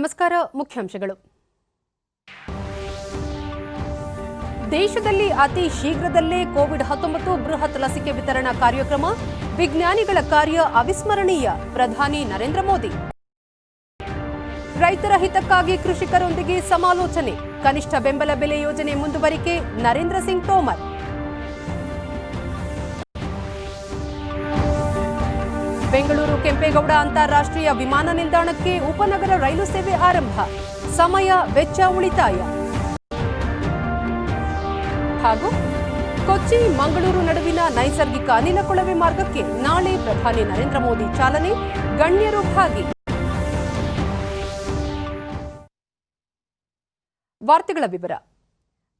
ನಮಸ್ಕಾರ. ಮುಖ್ಯಾಂಶಗಳು. ದೇಶದಲ್ಲಿ ಅತಿ ಶೀಘ್ರದಲ್ಲೇ ಕೋವಿಡ್-19 ಬೃಹತ್ ಲಸಿಕೆ ವಿತರಣಾ ಕಾರ್ಯಕ್ರಮ, ವಿಜ್ಞಾನಿಗಳ ಕಾರ್ಯ ಅವಿಸ್ಮರಣೀಯ. ಪ್ರಧಾನಿ ನರೇಂದ್ರ ಮೋದಿ. ರೈತರ ಹಿತಕ್ಕಾಗಿ ಕೃಷಿಕರೊಂದಿಗೆ ಸಮಾಲೋಚನೆ, ಕನಿಷ್ಠ ಬೆಂಬಲ ಬೆಲೆ ಯೋಜನೆ ಮುಂದುವರಿಕೆ. ನರೇಂದ್ರ ಸಿಂಗ್ ತೋಮರ್. ಬೆಂಗಳೂರು ಕೆಂಪೇಗೌಡ ಅಂತಾರಾಷ್ಟ್ರೀಯ ವಿಮಾನ ನಿಲ್ದಾಣಕ್ಕೆ ಉಪನಗರ ರೈಲು ಸೇವೆ ಆರಂಭ, ಸಮಯ ವೆಚ್ಚ ಉಳಿತಾಯ. ಹಾಗೂ ಕೊಚ್ಚಿ ಮಂಗಳೂರು ನಡುವಿನ ನೈಸರ್ಗಿಕ ಅನಿಲ ಕೊಳವೆ ಮಾರ್ಗಕ್ಕೆ ನಾಳೆ ಪ್ರಧಾನಿ ನರೇಂದ್ರ ಮೋದಿ ಚಾಲನೆ, ಗಣ್ಯರು ಭಾಗಿ. ವಾರ್ತೆಗಳ ವಿವರ.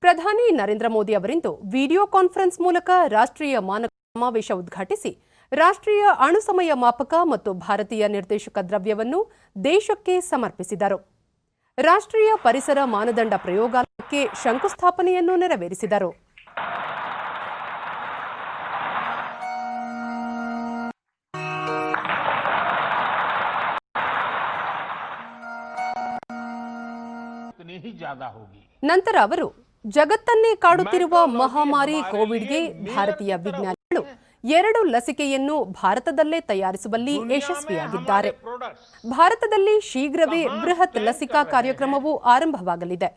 ಪ್ರಧಾನಿ ನರೇಂದ್ರ ಮೋದಿ ಅವರಿಂದು ವಿಡಿಯೋ ಕಾನ್ಫರೆನ್ಸ್ ಮೂಲಕ ರಾಷ್ಟ್ರೀಯ ಮಾನಕ ಸಮಾವೇಶ ಉದ್ಘಾಟಿಸಿ ರಾಷ್ಟ್ರೀಯ ಅಣು ಸಮಯ ಮಾಪಕ ಮತ್ತು ಭಾರತೀಯ ನಿರ್ದೇಶಕ ದ್ರವ್ಯವನ್ನು ದೇಶಕ್ಕೆ ಸಮರ್ಪಿಸಿದರು. ರಾಷ್ಟ್ರೀಯ ಪರಿಸರ ಮಾನದಂಡ ಪ್ರಯೋಗಾಲಯಕ್ಕೆ ಶಂಕುಸ್ಥಾಪನೆಯನ್ನು ನೆರವೇರಿಸಿದರು. ನಂತರ ಅವರು ಜಗತ್ತನ್ನೇ ಕಾಡುತ್ತಿರುವ ಮಹಾಮಾರಿ ಕೋವಿಡ್ಗೆ ಭಾರತೀಯ ವಿಜ್ಞಾನಿಗಳು 2 ಲಸಿಕೆಯನ್ನು ಭಾರತದಲ್ಲೇ ತಯಾರಿಸುವಲ್ಲಿ ಯಶಸ್ವಿಯಾಗಿದ್ದಾರೆ. ಭಾರತದಲ್ಲಿ ಶೀಘ್ರವೇ ಬೃಹತ್ ಲಸಿಕಾ ಕಾರ್ಯಕ್ರಮವು ಆರಂಭವಾಗಲಿದೆ.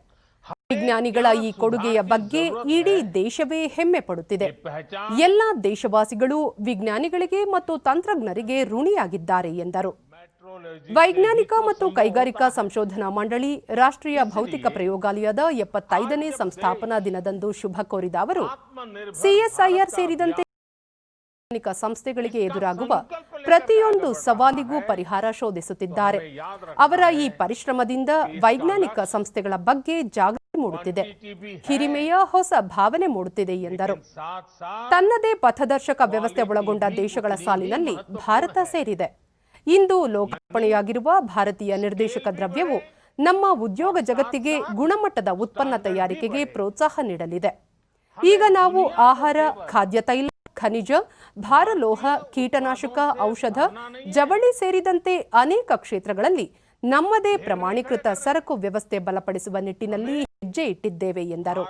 ವಿಜ್ಞಾನಿಗಳ ಈ ಕೊಡುಗೆಯ ಬಗ್ಗೆ ಇಡೀ ದೇಶವೇ ಹೆಮ್ಮೆ ಪಡುತ್ತಿದೆ. ಎಲ್ಲ ದೇಶವಾಸಿಗಳು ವಿಜ್ಞಾನಿಗಳಿಗೆ ಮತ್ತು ತಂತ್ರಜ್ಞರಿಗೆ ಋಣಿಯಾಗಿದ್ದಾರೆ ಎಂದರು. ವೈಜ್ಞಾನಿಕ ಮತ್ತು ಕೈಗಾರಿಕಾ ಸಂಶೋಧನಾ ಮಂಡಳಿ ರಾಷ್ಟ್ರೀಯ ಭೌತಿಕ ಪ್ರಯೋಗಾಲಯದ 75ನೇ ಸಂಸ್ಥಾಪನಾ ದಿನದಂದು ಶುಭ ಕೋರಿದ ಅವರು ಸಿಎಸ್ಐಆರ್ ಸೇರಿದಂತೆ ಸಂಸ್ಥೆಗಳಿಗೆ ಎದುರಾಗುವ ಪ್ರತಿಯೊಂದು ಸವಾಲಿಗೂ ಪರಿಹಾರ ಶೋಧಿಸುತ್ತಿದ್ದಾರೆ. ಅವರ ಈ ಪರಿಶ್ರಮದಿಂದ ವೈಜ್ಞಾನಿಕ ಸಂಸ್ಥೆಗಳ ಬಗ್ಗೆ ಜಾಗೃತಿ ಮೂಡುತ್ತಿದೆ, ಹಿರಿಮೆಯ ಹೊಸ ಭಾವನೆ ಮೂಡುತ್ತಿದೆ ಎಂದರು. ತನ್ನದೇ ಪಥದರ್ಶಕ ವ್ಯವಸ್ಥೆ ಒಳಗೊಂಡ ದೇಶಗಳ ಸಾಲಿನಲ್ಲಿ ಭಾರತ ಸೇರಿದೆ. ಇಂದು ಲೋಕಾರ್ಪಣೆಯಾಗಿರುವ ಭಾರತೀಯ ನಿರ್ದೇಶಕ ದ್ರವ್ಯವು ನಮ್ಮ ಉದ್ಯೋಗ ಜಗತ್ತಿಗೆ ಗುಣಮಟ್ಟದ ಉತ್ಪನ್ನ ತಯಾರಿಕೆಗೆ ಪ್ರೋತ್ಸಾಹ ನೀಡಲಿದೆ. ಈಗ ನಾವು ಆಹಾರ, ಖಾದ್ಯ ತೈಲ, ಖನಿಜ, ಭಾರಲೋಹ, ಕೀಟನಾಶಕ, ಔಷಧ, ಜವಳಿ ಸೇರಿದಂತೆ ಅನೇಕ ಕ್ಷೇತ್ರಗಳಲ್ಲಿ ನಮ್ಮದೇ ಪ್ರಮಾಣೀಕೃತ ಸರಕು ವ್ಯವಸ್ಥೆ ಬಲಪಡಿಸುವ ನಿಟ್ಟಿನಲ್ಲಿ ಹೆಜ್ಜೆ ಇಟ್ಟಿದ್ದೇವೆ ಎಂದರು.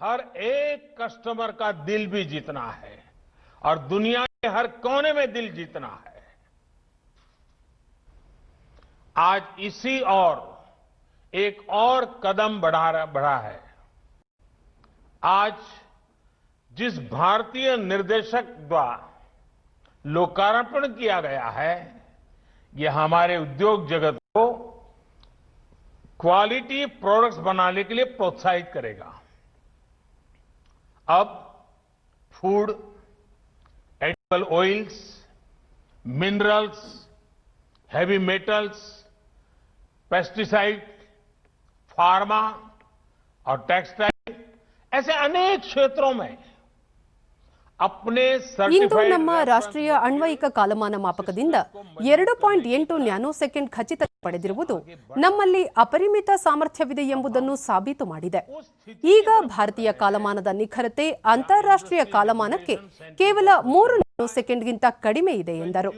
हर एक कस्टमर का दिल भी जीतना है और दुनिया के हर कोने में दिल जीतना है. आज इसी और एक और कदम बढ़ा है. आज जिस भारतीय निर्देशक द्वारा लोकार्पण किया गया है, ये हमारे उद्योग जगत को क्वालिटी प्रोडक्ट्स बनाने के लिए प्रोत्साहित करेगा. अब food, edible oils, minerals, heavy metals, pesticide, pharma और टेक्सटाइल ऐसे अनेक क्षेत्रों में ಇಂದು ನಮ್ಮ ರಾಷ್ಟ್ರೀಯ ಅಣ್ವಯಿಕ ಕಾಲಮಾನ ಮಾಪಕದಿಂದ 2.8 ನ್ಯಾನೋ ಸೆಕೆಂಡ್ ಖಚಿತ ಪಡೆದಿರುವುದು ನಮ್ಮಲ್ಲಿ ಅಪರಿಮಿತ ಸಾಮರ್ಥ್ಯವಿದೆ ಎಂಬುದನ್ನು ಸಾಬೀತು ಮಾಡಿದೆ. ಈಗ ಭಾರತೀಯ ಕಾಲಮಾನದ ನಿಖರತೆ ಅಂತಾರಾಷ್ಟ್ರೀಯ ಕಾಲಮಾನಕ್ಕೆ ಕೇವಲ 3 ನ್ಯಾನೋ ಸೆಕೆಂಡ್ಗಿಂತ ಕಡಿಮೆ ಇದೆ ಎಂದರು.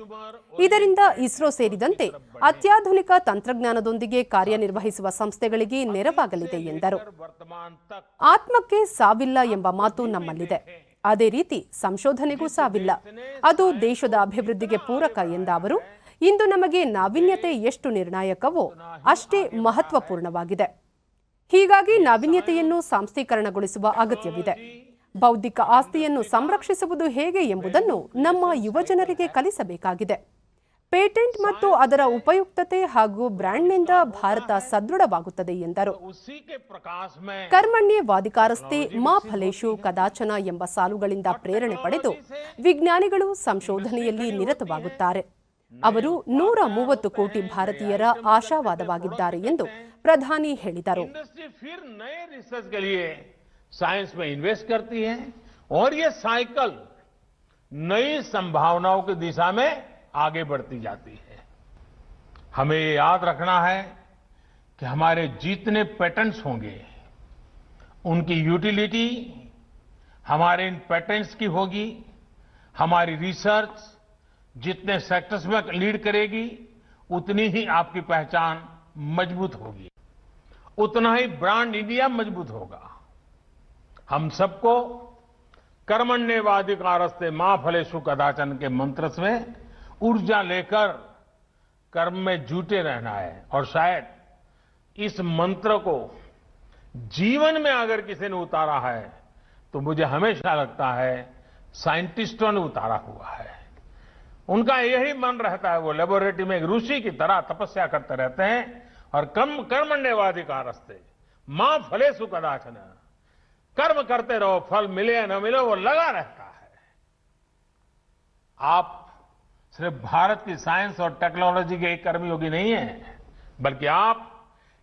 ಇದರಿಂದ ಇಸ್ರೋ ಸೇರಿದಂತೆ ಅತ್ಯಾಧುನಿಕ ತಂತ್ರಜ್ಞಾನದೊಂದಿಗೆ ಕಾರ್ಯನಿರ್ವಹಿಸುವ ಸಂಸ್ಥೆಗಳಿಗೆ ನೆರವಾಗಲಿದೆ ಎಂದರು. ಆತ್ಮಕ್ಕೆ ಸಾವಿಲ್ಲ ಎಂಬ ಮಾತು ನಮ್ಮಲ್ಲಿದೆ. ಅದೇ ರೀತಿ ಸಂಶೋಧನೆಗೂ ಸಾವಿಲ್ಲ. ಅದು ದೇಶದ ಅಭಿವೃದ್ಧಿಗೆ ಪೂರಕ ಎಂದ ಅವರು, ಇಂದು ನಮಗೆ ನಾವೀನ್ಯತೆ ಎಷ್ಟು ನಿರ್ಣಾಯಕವೋ ಅಷ್ಟೇ ಮಹತ್ವಪೂರ್ಣವಾಗಿದೆ. ಹೀಗಾಗಿ ನಾವೀನ್ಯತೆಯನ್ನು ಸಾಂಸ್ಥೀಕರಣಗೊಳಿಸುವ ಅಗತ್ಯವಿದೆ. ಬೌದ್ಧಿಕ ಆಸ್ತಿಯನ್ನು ಸಂರಕ್ಷಿಸುವುದು ಹೇಗೆ ಎಂಬುದನ್ನು ನಮ್ಮ ಯುವಜನರಿಗೆ ಕಲಿಸಬೇಕಾಗಿದೆ. ಪೇಟೆಂಟ್ ಮತ್ತು ಅದರ ಉಪಯುಕ್ತತೆ ಹಾಗೂ ಬ್ರ್ಯಾಂಡ್ನಿಂದ ಭಾರತ ಸದೃಢವಾಗುತ್ತದೆ ಎಂದರು. ಕರ್ಮಣ್ಯೇವಾಧಿಕಾರಸ್ಥೆ ಮಾ ಫಲೇಷು ಕದಾಚನ ಎಂಬ ಸಾಲುಗಳಿಂದ ಪ್ರೇರಣೆ ಪಡೆದು ವಿಜ್ಞಾನಿಗಳು ಸಂಶೋಧನೆಯಲ್ಲಿ ನಿರತವಾಗುತ್ತಾರೆ. ಅವರು 130 ಕೋಟಿ ಭಾರತೀಯರ ಆಶಾವಾದವಾಗಿದ್ದಾರೆ ಎಂದು ಪ್ರಧಾನಿ ಹೇಳಿದರು. साइंस में इन्वेस्ट करती है और ये साइकिल नई संभावनाओं की दिशा में आगे बढ़ती जाती है. हमें ये याद रखना है कि हमारे जितने पेटेंट्स होंगे उनकी यूटिलिटी हमारे इन पेटेंट्स की होगी, हमारी रिसर्च जितने सेक्टर्स में लीड करेगी उतनी ही आपकी पहचान मजबूत होगी, उतना ही ब्रांड इंडिया मजबूत होगा। हम सबको कर्मण्येवाधिकारस्ते मां फलेषु कदाचन के मंत्र में ऊर्जा लेकर कर्म में जुटे रहना है। और शायद इस मंत्र को जीवन में अगर किसी ने उतारा है तो मुझे हमेशा लगता है साइंटिस्टों ने उतारा हुआ है। उनका यही मन रहता है, वो लेबोरेटरी में एक ऋषि की तरह तपस्या करते रहते हैं और कर्मण्येवाधिकारस्ते मां फलेषु कदाचन, कर्म करते रहो, फल मिले या न मिले वो लगा रहता है। आप सिर्फ भारत की साइंस और टेक्नोलॉजी के एक कर्मयोगी नहीं है, बल्कि आप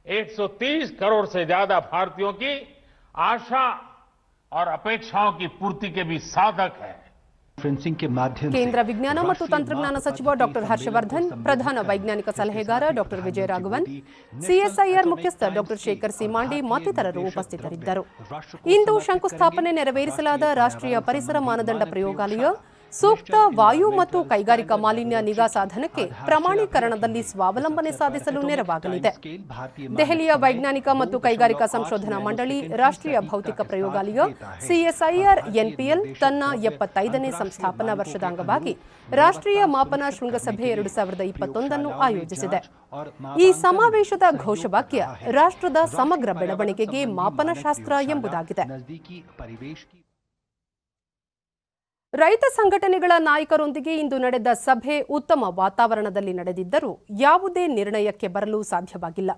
130 करोड़ से ज्यादा भारतीयों की आशा और अपेक्षाओं की पूर्ति के भी साधक है। ಕೇಂದ್ರ ವಿಜ್ಞಾನ ಮತ್ತು ತಂತ್ರಜ್ಞಾನ ಸಚಿವ ಡಾಕ್ಟರ್ ಹರ್ಷವರ್ಧನ್, ಪ್ರಧಾನ ವೈಜ್ಞಾನಿಕ ಸಲಹೆಗಾರ ಡಾಕ್ಟರ್ ವಿಜಯ ರಾಘವನ್, ಸಿಎಸ್ಐಆರ್ ಮುಖ್ಯಸ್ಥ ಡಾಕ್ಟರ್ ಶೇಖರ್ ಸಿ ಮಾಂಡಿ ಮತ್ತಿತರರು ಉಪಸ್ಥಿತರಿದ್ದರು. ಇಂದು ಶಂಕುಸ್ಥಾಪನೆ ನೆರವೇರಿಸಲಾದ ರಾಷ್ಟ್ರೀಯ ಪರಿಸರ ಮಾನದಂಡ ಪ್ರಯೋಗಾಲಯ ಸೂಕ್ತ ವಾಯು ಮತ್ತು ಕೈಗಾರಿಕಾ ಮಾಲಿನ್ಯ ನಿಗಾ ಸಾಧನಕ್ಕೆ ಪ್ರಮಾಣೀಕರಣದಲ್ಲಿ ಸ್ವಾವಲಂಬನೆ ಸಾಧಿಸಲು ನೆರವಾಗಲಿದೆ. ದೆಹಲಿಯ ವೈಜ್ಞಾನಿಕ ಮತ್ತು ಕೈಗಾರಿಕಾ ಸಂಶೋಧನಾ ಮಂಡಳಿ ರಾಷ್ಟ್ರೀಯ ಭೌತಿಕ ಪ್ರಯೋಗಾಲಯ ಸಿಎಸ್ಐಆರ್ ಎನ್ಪಿಎಲ್ ತನ್ನ 75ನೇ ಸಂಸ್ಥಾಪನಾ ವರ್ಷದ ಅಂಗವಾಗಿ ರಾಷ್ಟ್ರೀಯ ಮಾಪನ ಶೃಂಗಸಭೆ 2021 ಆಯೋಜಿಸಿದೆ. ಈ ಸಮಾವೇಶದ ಘೋಷವಾಕ್ಯ ರಾಷ್ಟ್ರದ ಸಮಗ್ರ ಬೆಳವಣಿಗೆಗೆ ಮಾಪನಶಾಸ್ತ್ರ ಎಂಬುದಾಗಿದೆ. ರೈತ ಸಂಘಟನೆಗಳ ನಾಯಕರೊಂದಿಗೆ ಇಂದು ನಡೆದ ಸಭೆ ಉತ್ತಮ ವಾತಾವರಣದಲ್ಲಿ ನಡೆದಿದ್ದರೂ ಯಾವುದೇ ನಿರ್ಣಯಕ್ಕೆ ಬರಲು ಸಾಧ್ಯವಾಗಿಲ್ಲ.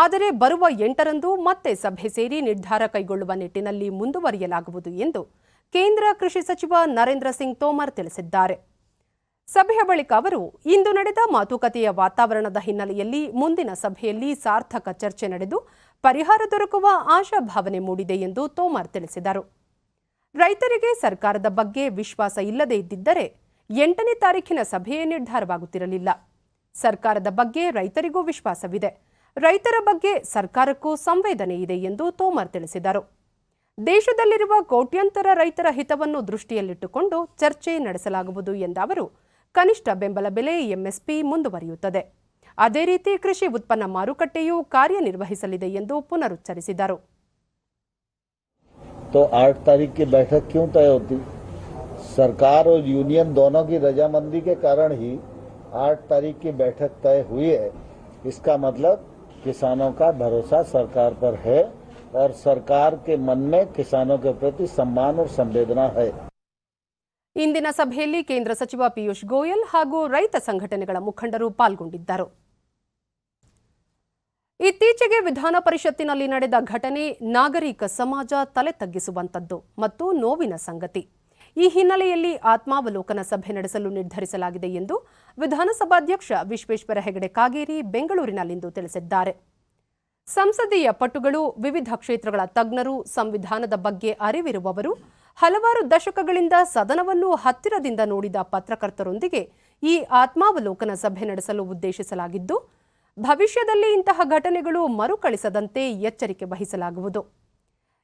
ಆದರೆ ಬರುವ 8ರಂದು ಮತ್ತೆ ಸಭೆ ಸೇರಿ ನಿರ್ಧಾರ ಕೈಗೊಳ್ಳುವ ನಿಟ್ಟಿನಲ್ಲಿ ಮುಂದುವರಿಯಲಾಗುವುದು ಎಂದು ಕೇಂದ್ರ ಕೃಷಿ ಸಚಿವ ನರೇಂದ್ರ ಸಿಂಗ್ ತೋಮರ್ ತಿಳಿಸಿದ್ದಾರೆ. ಸಭೆಯ ಬಳಿಕ ಅವರು ಇಂದು ನಡೆದ ಮಾತುಕತೆಯ ವಾತಾವರಣದ ಹಿನ್ನೆಲೆಯಲ್ಲಿ ಮುಂದಿನ ಸಭೆಯಲ್ಲಿ ಸಾರ್ಥಕ ಚರ್ಚೆ ನಡೆದು ಪರಿಹಾರ ದೊರಕುವ ಆಶಾಭಾವನೆ ಮೂಡಿದೆ ಎಂದು ತೋಮರ್ ತಿಳಿಸಿದರು. ರೈತರಿಗೆ ಸರ್ಕಾರದ ಬಗ್ಗೆ ವಿಶ್ವಾಸ ಇಲ್ಲದೇ ಇದ್ದಿದ್ದರೆ 8ನೇ ತಾರೀಖಿನ ಸಭೆಯೇ ನಿರ್ಧಾರವಾಗುತ್ತಿರಲಿಲ್ಲ. ಸರ್ಕಾರದ ಬಗ್ಗೆ ರೈತರಿಗೂ ವಿಶ್ವಾಸವಿದೆ, ರೈತರ ಬಗ್ಗೆ ಸರ್ಕಾರಕ್ಕೂ ಸಂವೇದನೆ ಇದೆ ಎಂದು ತೋಮರ್ ತಿಳಿಸಿದರು. ದೇಶದಲ್ಲಿರುವ ಕೋಟ್ಯಂತರ ರೈತರ ಹಿತವನ್ನು ದೃಷ್ಟಿಯಲ್ಲಿಟ್ಟುಕೊಂಡು ಚರ್ಚೆ ನಡೆಸಲಾಗುವುದು ಎಂದ ಅವರು, ಕನಿಷ್ಠ ಬೆಂಬಲ ಬೆಲೆ ಎಂಎಸ್ಪಿ ಮುಂದುವರಿಯುತ್ತದೆ. ಅದೇ ರೀತಿ ಕೃಷಿ ಉತ್ಪನ್ನ ಮಾರುಕಟ್ಟೆಯೂ ಕಾರ್ಯನಿರ್ವಹಿಸಲಿದೆ ಎಂದು ಪುನರುಚ್ಚರಿಸಿದರು. तो 8 तारीख की बैठक क्यों तय होती? सरकार और यूनियन दोनों की रजामंदी के कारण ही 8 तारीख की बैठक तय हुई है। इसका मतलब किसानों का भरोसा सरकार पर है और सरकार के मन में किसानों के प्रति सम्मान और संवेदना है. ಇಂದಿನ ಸಭೆಯಲ್ಲಿ ಕೇಂದ್ರ ಸಚಿವ ಪಿಯೂಷ್ ಗೋಯಲ್ ಹಾಗೂ ರೈತ ಸಂಘಟನೆಗಳ ಮುಖಂಡರು ಪಾಲ್ಗೊಂಡಿದ್ದರು. ಇತ್ತೀಚೆಗೆ ವಿಧಾನ ಪರಿಷತ್ತಿನಲ್ಲಿ ನಡೆದ ಘಟನೆ ನಾಗರಿಕ ಸಮಾಜ ತಲೆ ತಗ್ಗಿಸುವಂತದ್ದು ಮತ್ತು ನೋವಿನ ಸಂಗತಿ. ಈ ಹಿನ್ನೆಲೆಯಲ್ಲಿ ಆತ್ಮಾವಲೋಕನ ಸಭೆ ನಡೆಸಲು ನಿರ್ಧರಿಸಲಾಗಿದೆ ಎಂದು ವಿಧಾನಸಭಾಧ್ಯಕ್ಷ ವಿಶ್ವೇಶ್ವರ ಹೆಗಡೆ ಕಾಗೇರಿ ಬೆಂಗಳೂರಿನಲ್ಲಿಂದು ತಿಳಿಸಿದ್ದಾರೆ. ಸಂಸದೀಯ ಪಟುಗಳು, ವಿವಿಧ ಕ್ಷೇತ್ರಗಳ ತಜ್ಞರು, ಸಂವಿಧಾನದ ಬಗ್ಗೆ ಅರಿವಿರುವವರು, ಹಲವಾರು ದಶಕಗಳಿಂದ ಸದನವನ್ನು ಹತ್ತಿರದಿಂದ ನೋಡಿದ ಪತ್ರಕರ್ತರೊಂದಿಗೆ ಈ ಆತ್ಮಾವಲೋಕನ ಸಭೆ ನಡೆಸಲು ಉದ್ದೇಶಿಸಲಾಗಿದ್ದು, ಭವಿಷ್ಯದಲ್ಲಿ ಇಂತಹ ಘಟನೆಗಳು ಮರುಕಳಿಸದಂತೆ ಎಚ್ಚರಿಕೆ ವಹಿಸಲಾಗುವುದು.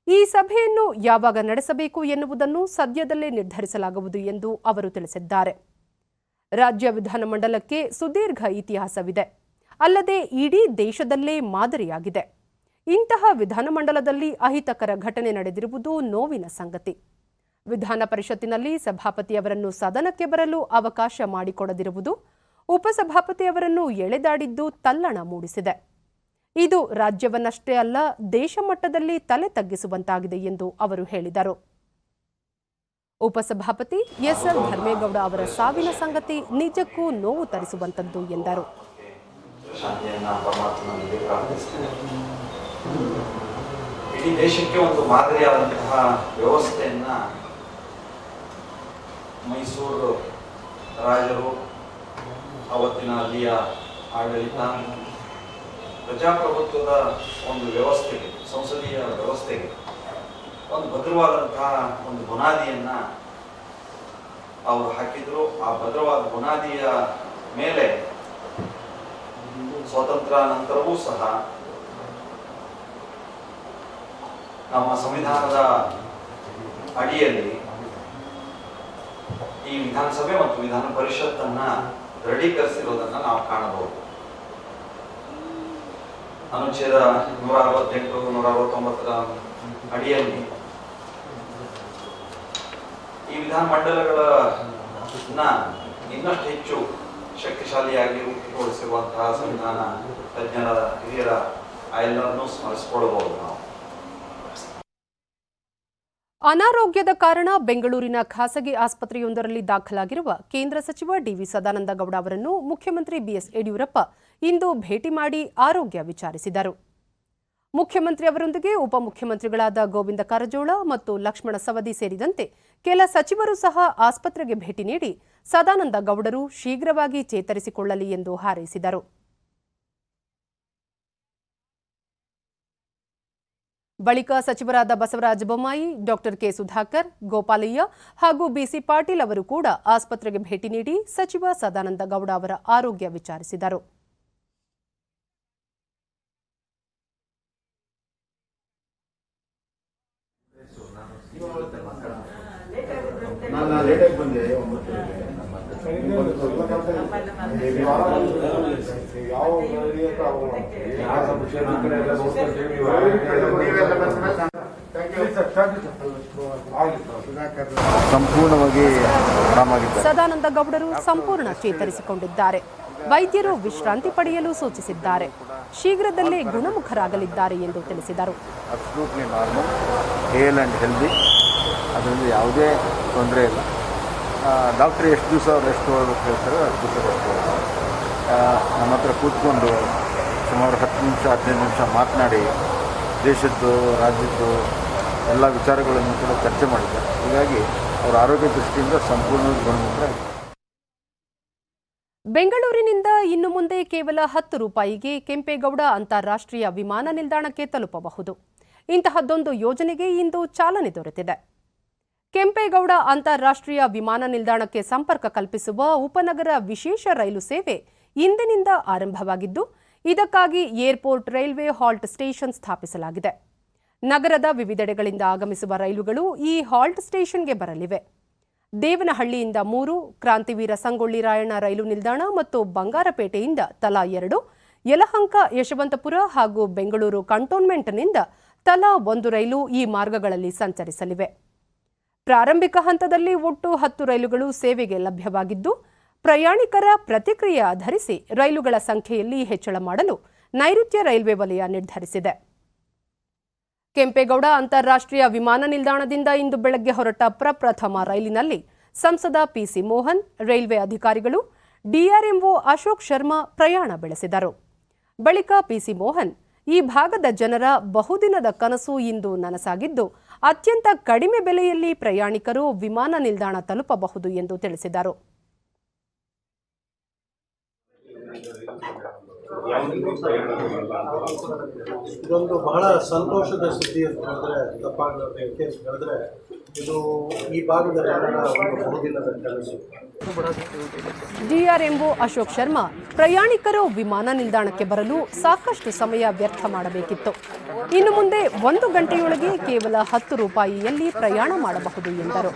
ಈ ಸಭೆಯನ್ನು ಯಾವಾಗ ನಡೆಸಬೇಕು ಎನ್ನುವುದನ್ನು ಸದ್ಯದಲ್ಲೇ ನಿರ್ಧರಿಸಲಾಗುವುದು ಎಂದು ಅವರು ತಿಳಿಸಿದ್ದಾರೆ. ರಾಜ್ಯ ವಿಧಾನಮಂಡಲಕ್ಕೆ ಸುದೀರ್ಘ ಇತಿಹಾಸವಿದೆ, ಅಲ್ಲದೆ ಇಡೀ ದೇಶದಲ್ಲೇ ಮಾದರಿಯಾಗಿದೆ. ಇಂತಹ ವಿಧಾನಮಂಡಲದಲ್ಲಿ ಅಹಿತಕರ ಘಟನೆ ನಡೆದಿರುವುದು ನೋವಿನ ಸಂಗತಿ. ವಿಧಾನ ಪರಿಷತ್ತಿನಲ್ಲಿ ಸಭಾಪತಿಯವರನ್ನು ಸದನಕ್ಕೆ ಬರಲು ಅವಕಾಶ ಮಾಡಿಕೊಡದಿರುವುದು, ಉಪಸಭಾಪತಿಯವರನ್ನು ಎಳೆದಾಡಿದ್ದು ತಲ್ಲಣ ಮೂಡಿಸಿದೆ. ಇದು ರಾಜ್ಯವನ್ನಷ್ಟೇ ಅಲ್ಲ, ದೇಶ ಮಟ್ಟದಲ್ಲಿ ತಲೆ ತಗ್ಗಿಸುವಂತಾಗಿದೆ ಎಂದು ಅವರು ಹೇಳಿದರು. ಉಪಸಭಾಪತಿ ಎಸ್ಎಲ್ ಧರ್ಮೇಗೌಡ ಅವರ ಸಾವಿನ ಸಂಗತಿ ನಿಜಕ್ಕೂ ನೋವು ತರಿಸುವಂತದ್ದು ಎಂದರು. ಇಡೀ ದೇಶಕ್ಕೆ ಒಂದು ಮಾದರಿಯಾದಂತಹ ವ್ಯವಸ್ಥೆಯನ್ನ ಮೈಸೂರು ರಾಜರು, ಅವತ್ತಿನ ಅಲ್ಲಿಯ ಆಡಳಿತ, ಪ್ರಜಾಪ್ರಭುತ್ವದ ಒಂದು ವ್ಯವಸ್ಥೆಗೆ, ಸಂಸದೀಯ ವ್ಯವಸ್ಥೆಗೆ ಒಂದು ಭದ್ರವಾದಂತಹ ಒಂದು ಬುನಾದಿಯನ್ನ ಅವರು ಹಾಕಿದ್ರು. ಆ ಭದ್ರವಾದ ಬುನಾದಿಯ ಮೇಲೆ ಸ್ವಾತಂತ್ರ್ಯ ನಂತರವೂ ಸಹ ನಮ್ಮ ಸಂವಿಧಾನದ ಅಡಿಯಲ್ಲಿ ಈ ವಿಧಾನಸಭೆ ಮತ್ತು ವಿಧಾನ ಪರಿಷತ್ತನ್ನ ದೃಢೀಕರಿಸಿರುವುದನ್ನು ನಾವು ಕಾಣಬಹುದು. ಅನುಚ್ಛೇದ 168, 169 ಅಡಿಯಲ್ಲಿ ಈ ವಿಧಾನ ಮಂಡಲಗಳನ್ನ ಇನ್ನಷ್ಟು ಹೆಚ್ಚು ಶಕ್ತಿಶಾಲಿಯಾಗಿ ರೂಪುಗೊಳಿಸಿರುವಂತಹ ಸಂವಿಧಾನ ತಜ್ಞರ ಹಿರಿಯರ ಎಲ್ಲರನ್ನೂ ಸ್ಮರಿಸಿಕೊಳ್ಳಬಹುದು ನಾವು. ಅನಾರೋಗ್ಯದ ಕಾರಣ ಬೆಂಗಳೂರಿನ ಖಾಸಗಿ ಆಸ್ಪತ್ರೆಯೊಂದರಲ್ಲಿ ದಾಖಲಾಗಿರುವ ಕೇಂದ್ರ ಸಚಿವ ಡಿವಿ ಸದಾನಂದ ಗೌಡ ಅವರನ್ನು ಮುಖ್ಯಮಂತ್ರಿ ಬಿಎಸ್ ಯಡಿಯೂರಪ್ಪ ಇಂದು ಭೇಟಿ ಮಾಡಿ ಆರೋಗ್ಯ ವಿಚಾರಿಸಿದರು. ಮುಖ್ಯಮಂತ್ರಿ ಅವರೊಂದಿಗೆ ಉಪಮುಖ್ಯಮಂತ್ರಿಗಳಾದ ಗೋವಿಂದ ಕಾರಜೋಳ ಮತ್ತು ಲಕ್ಷ್ಮಣ ಸವದಿ ಸೇರಿದಂತೆ ಕೆಲ ಸಚಿವರು ಸಹ ಆಸ್ಪತ್ರೆಗೆ ಭೇಟಿ ನೀಡಿ ಸದಾನಂದ ಗೌಡರು ಶೀಘ್ರವಾಗಿ ಚೇತರಿಸಿಕೊಳ್ಳಲಿ ಎಂದು ಹಾರೈಸಿದರು. ಬಳಿಕ ಸಚಿವರಾದ ಬಸವರಾಜ ಬೊಮ್ಮಾಯಿ, ಡಾಕ್ಟರ್ ಕೆ ಸುಧಾಕರ್, ಗೋಪಾಲಯ್ಯ ಹಾಗೂ ಬಿಸಿ ಪಾಟೀಲ್ ಅವರು ಕೂಡ ಆಸ್ಪತ್ರೆಗೆ ಭೇಟಿ ನೀಡಿ ಸಚಿವ ಸದಾನಂದ ಗೌಡ ಅವರ ಆರೋಗ್ಯ ವಿಚಾರಿಸಿದರು. ಸಂಪೂರ್ಣವಾಗಿ ಆರಾಮಾಗಿದ್ದಾರೆ. ಸದಾನಂದ ಗೌಡರು ಸಂಪೂರ್ಣ ಚೇತರಿಸಿಕೊಂಡಿದ್ದಾರೆ. ವೈದ್ಯರು ವಿಶ್ರಾಂತಿ ಪಡೆಯಲು ಸೂಚಿಸಿದ್ದಾರೆ. ಶೀಘ್ರದಲ್ಲೇ ಗುಣಮುಖರಾಗಲಿದ್ದಾರೆ ಎಂದು ತಿಳಿಸಿದರು. Absolutely normal, he'll and healthy, ಅದರಿಂದ ಯಾವುದೇ ತೊಂದರೆ ಇಲ್ಲ. ಡಾಕ್ಟ್ರ್ ಎಷ್ಟು ದಿವಸ ರೆಸ್ಟ್ ಹೋಗ್ಬೇಕು ಹೇಳ್ತಾರೆ, 10 ದಿವಸ ರೆಸ್ಟ್ ಹೋಗ್ತಾರೆ. ನಮ್ಮ ಹತ್ರ ಕೂತ್ಕೊಂಡು ಸುಮಾರು 10 ನಿಮಿಷ 15 ನಿಮಿಷ ಮಾತನಾಡಿ ದೇಶದ್ದು ರಾಜ್ಯದ್ದು ಎಲ್ಲ ವಿಚಾರಗಳನ್ನು ಕೂಡ ಚರ್ಚೆ ಮಾಡಿದ್ದಾರೆ. ಹೀಗಾಗಿ ಅವರ ಆರೋಗ್ಯ ದೃಷ್ಟಿಯಿಂದ ಸಂಪೂರ್ಣವಾಗಿ ಗುಣಮುಖರಾಗಿದ್ದಾರೆ. ಬೆಂಗಳೂರಿನಿಂದ ಇನ್ನು ಮುಂದೆ ಕೇವಲ 10 ರೂಪಾಯಿಗೆ ಕೆಂಪೇಗೌಡ ಅಂತಾರಾಷ್ಟ್ರೀಯ ವಿಮಾನ ನಿಲ್ದಾಣಕ್ಕೆ ತಲುಪಬಹುದು. ಇಂತಹದ್ದೊಂದು ಯೋಜನೆಗೆ ಇಂದು ಚಾಲನೆ ದೊರೆತಿದೆ. ಕೆಂಪೇಗೌಡ ಅಂತಾರಾಷ್ಟ್ರೀಯ ವಿಮಾನ ನಿಲ್ದಾಣಕ್ಕೆ ಸಂಪರ್ಕ ಕಲ್ಪಿಸುವ ಉಪನಗರ ವಿಶೇಷ ರೈಲು ಸೇವೆ ಇಂದಿನಿಂದ ಆರಂಭವಾಗಿದ್ದು, ಇದಕ್ಕಾಗಿ ಏರ್ಪೋರ್ಟ್ ರೈಲ್ವೆ ಹಾಲ್ಟ್ ಸ್ಟೇಷನ್ ಸ್ಥಾಪಿಸಲಾಗಿದೆ. ನಗರದ ವಿವಿಧೆಡೆಗಳಿಂದ ಆಗಮಿಸುವ ರೈಲುಗಳು ಈ ಹಾಲ್ಟ್ ಸ್ಟೇಷನ್ಗೆ ಬರಲಿವೆ. ದೇವನಹಳ್ಳಿಯಿಂದ 3, ಕ್ರಾಂತಿವೀರ ಸಂಗೊಳ್ಳಿ ರಾಯಣ್ಣ ರೈಲು ನಿಲ್ದಾಣ ಮತ್ತು ಬಂಗಾರಪೇಟೆಯಿಂದ ತಲಾ 2, ಯಲಹಂಕ, ಯಶವಂತಪುರ ಹಾಗೂ ಬೆಂಗಳೂರು ಕಂಟೋನ್ಮೆಂಟ್ನಿಂದ ತಲಾ 1 ರೈಲು ಈ ಮಾರ್ಗಗಳಲ್ಲಿ ಸಂಚರಿಸಲಿವೆ. ಪ್ರಾರಂಭಿಕ ಹಂತದಲ್ಲಿ ಒಟ್ಟು 10 ರೈಲುಗಳು ಸೇವೆಗೆ ಲಭ್ಯವಾಗಿದ್ದು, ಪ್ರಯಾಣಿಕರ ಪ್ರತಿಕ್ರಿಯೆ ಆಧರಿಸಿ ರೈಲುಗಳ ಸಂಖ್ಯೆಯಲ್ಲಿ ಹೆಚ್ಚಳ ಮಾಡಲು ನೈಋತ್ಯ ರೈಲ್ವೆ ವಲಯ ನಿರ್ಧರಿಸಿದೆ. ಕೆಂಪೇಗೌಡ ಅಂತಾರಾಷ್ಟ್ರೀಯ ವಿಮಾನ ನಿಲ್ದಾಣದಿಂದ ಇಂದು ಬೆಳಗ್ಗೆ ಹೊರಟ ಪ್ರಪ್ರಥಮ ರೈಲಿನಲ್ಲಿ ಸಂಸದ ಪಿಸಿ ಮೋಹನ್, ರೈಲ್ವೆ ಅಧಿಕಾರಿಗಳು, ಡಿಆರ್ಎಂಒ ಅಶೋಕ್ ಶರ್ಮಾ ಪ್ರಯಾಣ ಬೆಳೆಸಿದರು. ಬಳಿಕ ಪಿಸಿ ಮೋಹನ್, ಈ ಭಾಗದ ಜನರ ಬಹುದಿನದ ಕನಸು ಇಂದು ನನಸಾಗಿದ್ದು, ಅತ್ಯಂತ ಕಡಿಮೆ ಬೆಲೆಯಲ್ಲಿ ಪ್ರಯಾಣಿಕರು ವಿಮಾನ ನಿಲ್ದಾಣ ತಲುಪಬಹುದು ಎಂದು ತಿಳಿಸಿದರು. ಇದೊಂದು ಬಹಳ ಸಂತೋಷದ ಸುದ್ದಿ ಅಂತ ಹೇಳಿದ್ರೆ ತಪ್ಪಾಗಲಾರದು. ಅಂತ ಹೇಳಿದ್ರೆ ಇದು ಈ ಭಾಗದ ಜನರ ಒಂದು ಬಹುದಿನದ ಕನಸು. ಡಿಆರ್ಎಂಒ ಅಶೋಕ್ ಶರ್ಮಾ, ಪ್ರಯಾಣಿಕರು ವಿಮಾನ ನಿಲ್ದಾಣಕ್ಕೆ ಬರಲು ಸಾಕಷ್ಟು ಸಮಯ ವ್ಯರ್ಥ ಮಾಡಬೇಕಿತ್ತು. ಇನ್ನು ಮುಂದೆ 1 ಗಂಟೆಯೊಳಗೆ ಕೇವಲ 10 ರೂಪಾಯಿಯಲ್ಲಿ ಪ್ರಯಾಣ ಮಾಡಬಹುದು ಎಂದರು.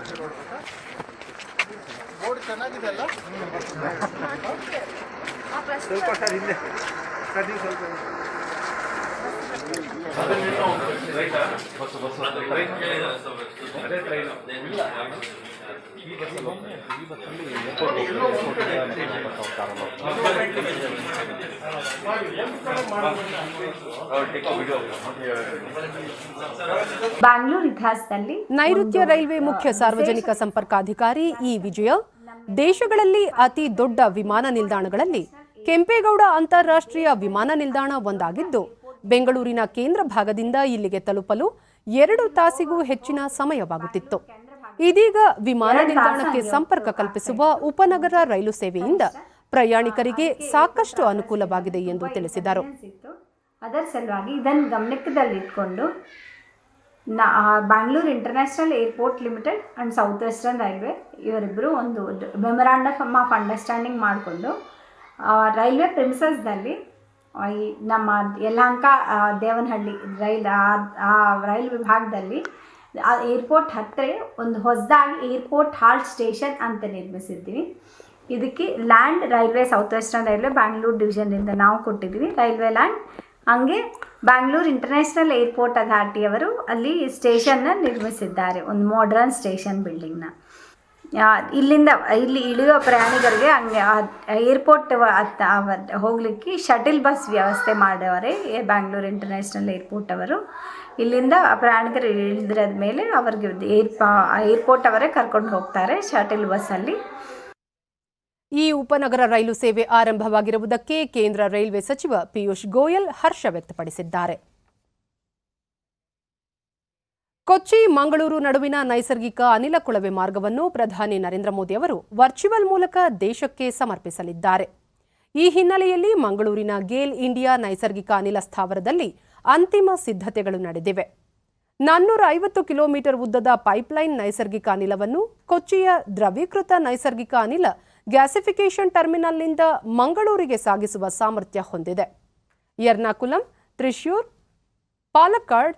ಬ್ಯಾಂಗ್ಳೂರ್ ಇತಿಹಾಸದಲ್ಲಿ ನೈಋತ್ಯ ರೈಲ್ವೆ ಮುಖ್ಯ ಸಾರ್ವಜನಿಕ ಸಂಪರ್ಕಾಧಿಕಾರಿ ಇ ವಿಜಯ, ದೇಶಗಳಲ್ಲಿ ಅತಿ ದೊಡ್ಡ ವಿಮಾನ ನಿಲ್ದಾಣಗಳಲ್ಲಿ ಕೆಂಪೇಗೌಡ ಅಂತಾರಾಷ್ಟ್ರೀಯ ವಿಮಾನ ನಿಲ್ದಾಣ ಒಂದಾಗಿದ್ದು, ಬೆಂಗಳೂರಿನ ಕೇಂದ್ರ ಭಾಗದಿಂದ ಇಲ್ಲಿಗೆ ತಲುಪಲು 2 ತಾಸಿಗೂ ಹೆಚ್ಚಿನ ಸಮಯವಾಗುತ್ತಿತ್ತು. ಇದೀಗ ವಿಮಾನ ನಿಲ್ದಾಣಕ್ಕೆ ಸಂಪರ್ಕ ಕಲ್ಪಿಸುವ ಉಪನಗರ ರೈಲು ಸೇವೆಯಿಂದ ಪ್ರಯಾಣಿಕರಿಗೆ ಸಾಕಷ್ಟು ಅನುಕೂಲವಾಗಿದೆ ಎಂದು ತಿಳಿಸಿದರು. ಅದರ ಸಲುವಾಗಿ ಇದನ್ನು ಗಮನದಲ್ಲಿಟ್ಕೊಂಡು Bangalore international airport limited and south western railway ಇವರಿಬ್ಬರು ಒಂದು ಮೆಮೊರಾಂಡಮ್ ಆಫ್ ಅಂಡರ್ಸ್ಟ್ಯಾಂಡಿಂಗ್ ಮಾಡಿಕೊಂಡು ರೈಲ್ವೆ ಪ್ರಿಮಿಸಸ್ನಲ್ಲಿ ಈ ನಮ್ಮ ಯಲಹಂಕ ದೇವನಹಳ್ಳಿ ರೈಲ್ ಆ ರೈಲ್ ವಿಭಾಗದಲ್ಲಿ ಆ ಏರ್ಪೋರ್ಟ್ ಹತ್ತಿರ ಒಂದು ಹೊಸದಾಗಿ ಏರ್ಪೋರ್ಟ್ ಹಾಲ್ಟ್ ಸ್ಟೇಷನ್ ಅಂತ ನಿರ್ಮಿಸಿದ್ದೀವಿ. ಇದಕ್ಕೆ land railway south western railway Bangalore ಡಿವಿಷನ್ನಿಂದ ನಾವು ಕೊಟ್ಟಿದ್ದೀವಿ ರೈಲ್ವೆ ಲ್ಯಾಂಡ್. ಹಂಗೆ ಬ್ಯಾಂಗ್ಳೂರು ಇಂಟರ್ನ್ಯಾಷನಲ್ ಏರ್ಪೋರ್ಟ್ ಅಥಾರಿಟಿ ಅವರು ಅಲ್ಲಿ ಸ್ಟೇಷನ್ನ ನಿರ್ಮಿಸಿದ್ದಾರೆ, ಒಂದು ಮಾಡರ್ನ್ ಸ್ಟೇಷನ್ ಬಿಲ್ಡಿಂಗ್ನ. ಇಲ್ಲಿ ಇಳಿಯೋ ಪ್ರಯಾಣಿಕರಿಗೆ ಹಂಗೆ ಏರ್ಪೋರ್ಟ್ ಹೋಗಲಿಕ್ಕೆ ಶಟಲ್ ಬಸ್ ವ್ಯವಸ್ಥೆ ಮಾಡವರೆ ಬ್ಯಾಂಗ್ಳೂರು ಇಂಟರ್ನ್ಯಾಷನಲ್ ಏರ್ಪೋರ್ಟ್ ಅವರು. ಇಲ್ಲಿಂದ ಪ್ರಯಾಣಿಕರು ಇಳಿದ್ರದ ಮೇಲೆ ಅವ್ರಿಗೆ ಏರ್ಪೋರ್ಟ್ ಅವರೇ ಕರ್ಕೊಂಡು ಹೋಗ್ತಾರೆ ಶಟಲ್ ಬಸ್ಸಲ್ಲಿ. ಈ ಉಪನಗರ ರೈಲು ಸೇವೆ ಆರಂಭವಾಗಿರುವುದಕ್ಕೆ ಕೇಂದ್ರ ರೈಲ್ವೆ ಸಚಿವ ಪಿಯೂಷ್ ಗೋಯಲ್ ಹರ್ಷ ವ್ಯಕ್ತಪಡಿಸಿದ್ದಾರೆ. ಕೊಚ್ಚಿ ಮಂಗಳೂರು ನಡುವಿನ ನೈಸರ್ಗಿಕ ಅನಿಲ ಕೊಳವೆ ಮಾರ್ಗವನ್ನು ಪ್ರಧಾನಿ ನರೇಂದ್ರ ಮೋದಿ ಅವರು ವರ್ಚುವಲ್ ಮೂಲಕ ದೇಶಕ್ಕೆ ಸಮರ್ಪಿಸಲಿದ್ದಾರೆ. ಈ ಹಿನ್ನೆಲೆಯಲ್ಲಿ ಮಂಗಳೂರಿನ ಗೇಲ್ ಇಂಡಿಯಾ ನೈಸರ್ಗಿಕ ಅನಿಲ ಸ್ಥಾವರದಲ್ಲಿ ಅಂತಿಮ ಸಿದ್ಧತೆಗಳು ನಡೆದಿವೆ. 450 ಕಿಲೋಮೀಟರ್ ಉದ್ದದ ಪೈಪ್ಲೈನ್ ನೈಸರ್ಗಿಕ ಅನಿಲವನ್ನು ಕೊಚ್ಚಿಯ ದ್ರವೀಕೃತ ನೈಸರ್ಗಿಕ ಅನಿಲ ಗ್ಯಾಸಿಫಿಕೇಷನ್ ಟರ್ಮಿನಲ್ನಿಂದ ಮಂಗಳೂರಿಗೆ ಸಾಗಿಸುವ ಸಾಮರ್ಥ್ಯ ಹೊಂದಿದೆ. ಎರ್ನಾಕುಲಂ, ತ್ರಿಶೂರ್, ಪಾಲಕ್ಕಾಡ್,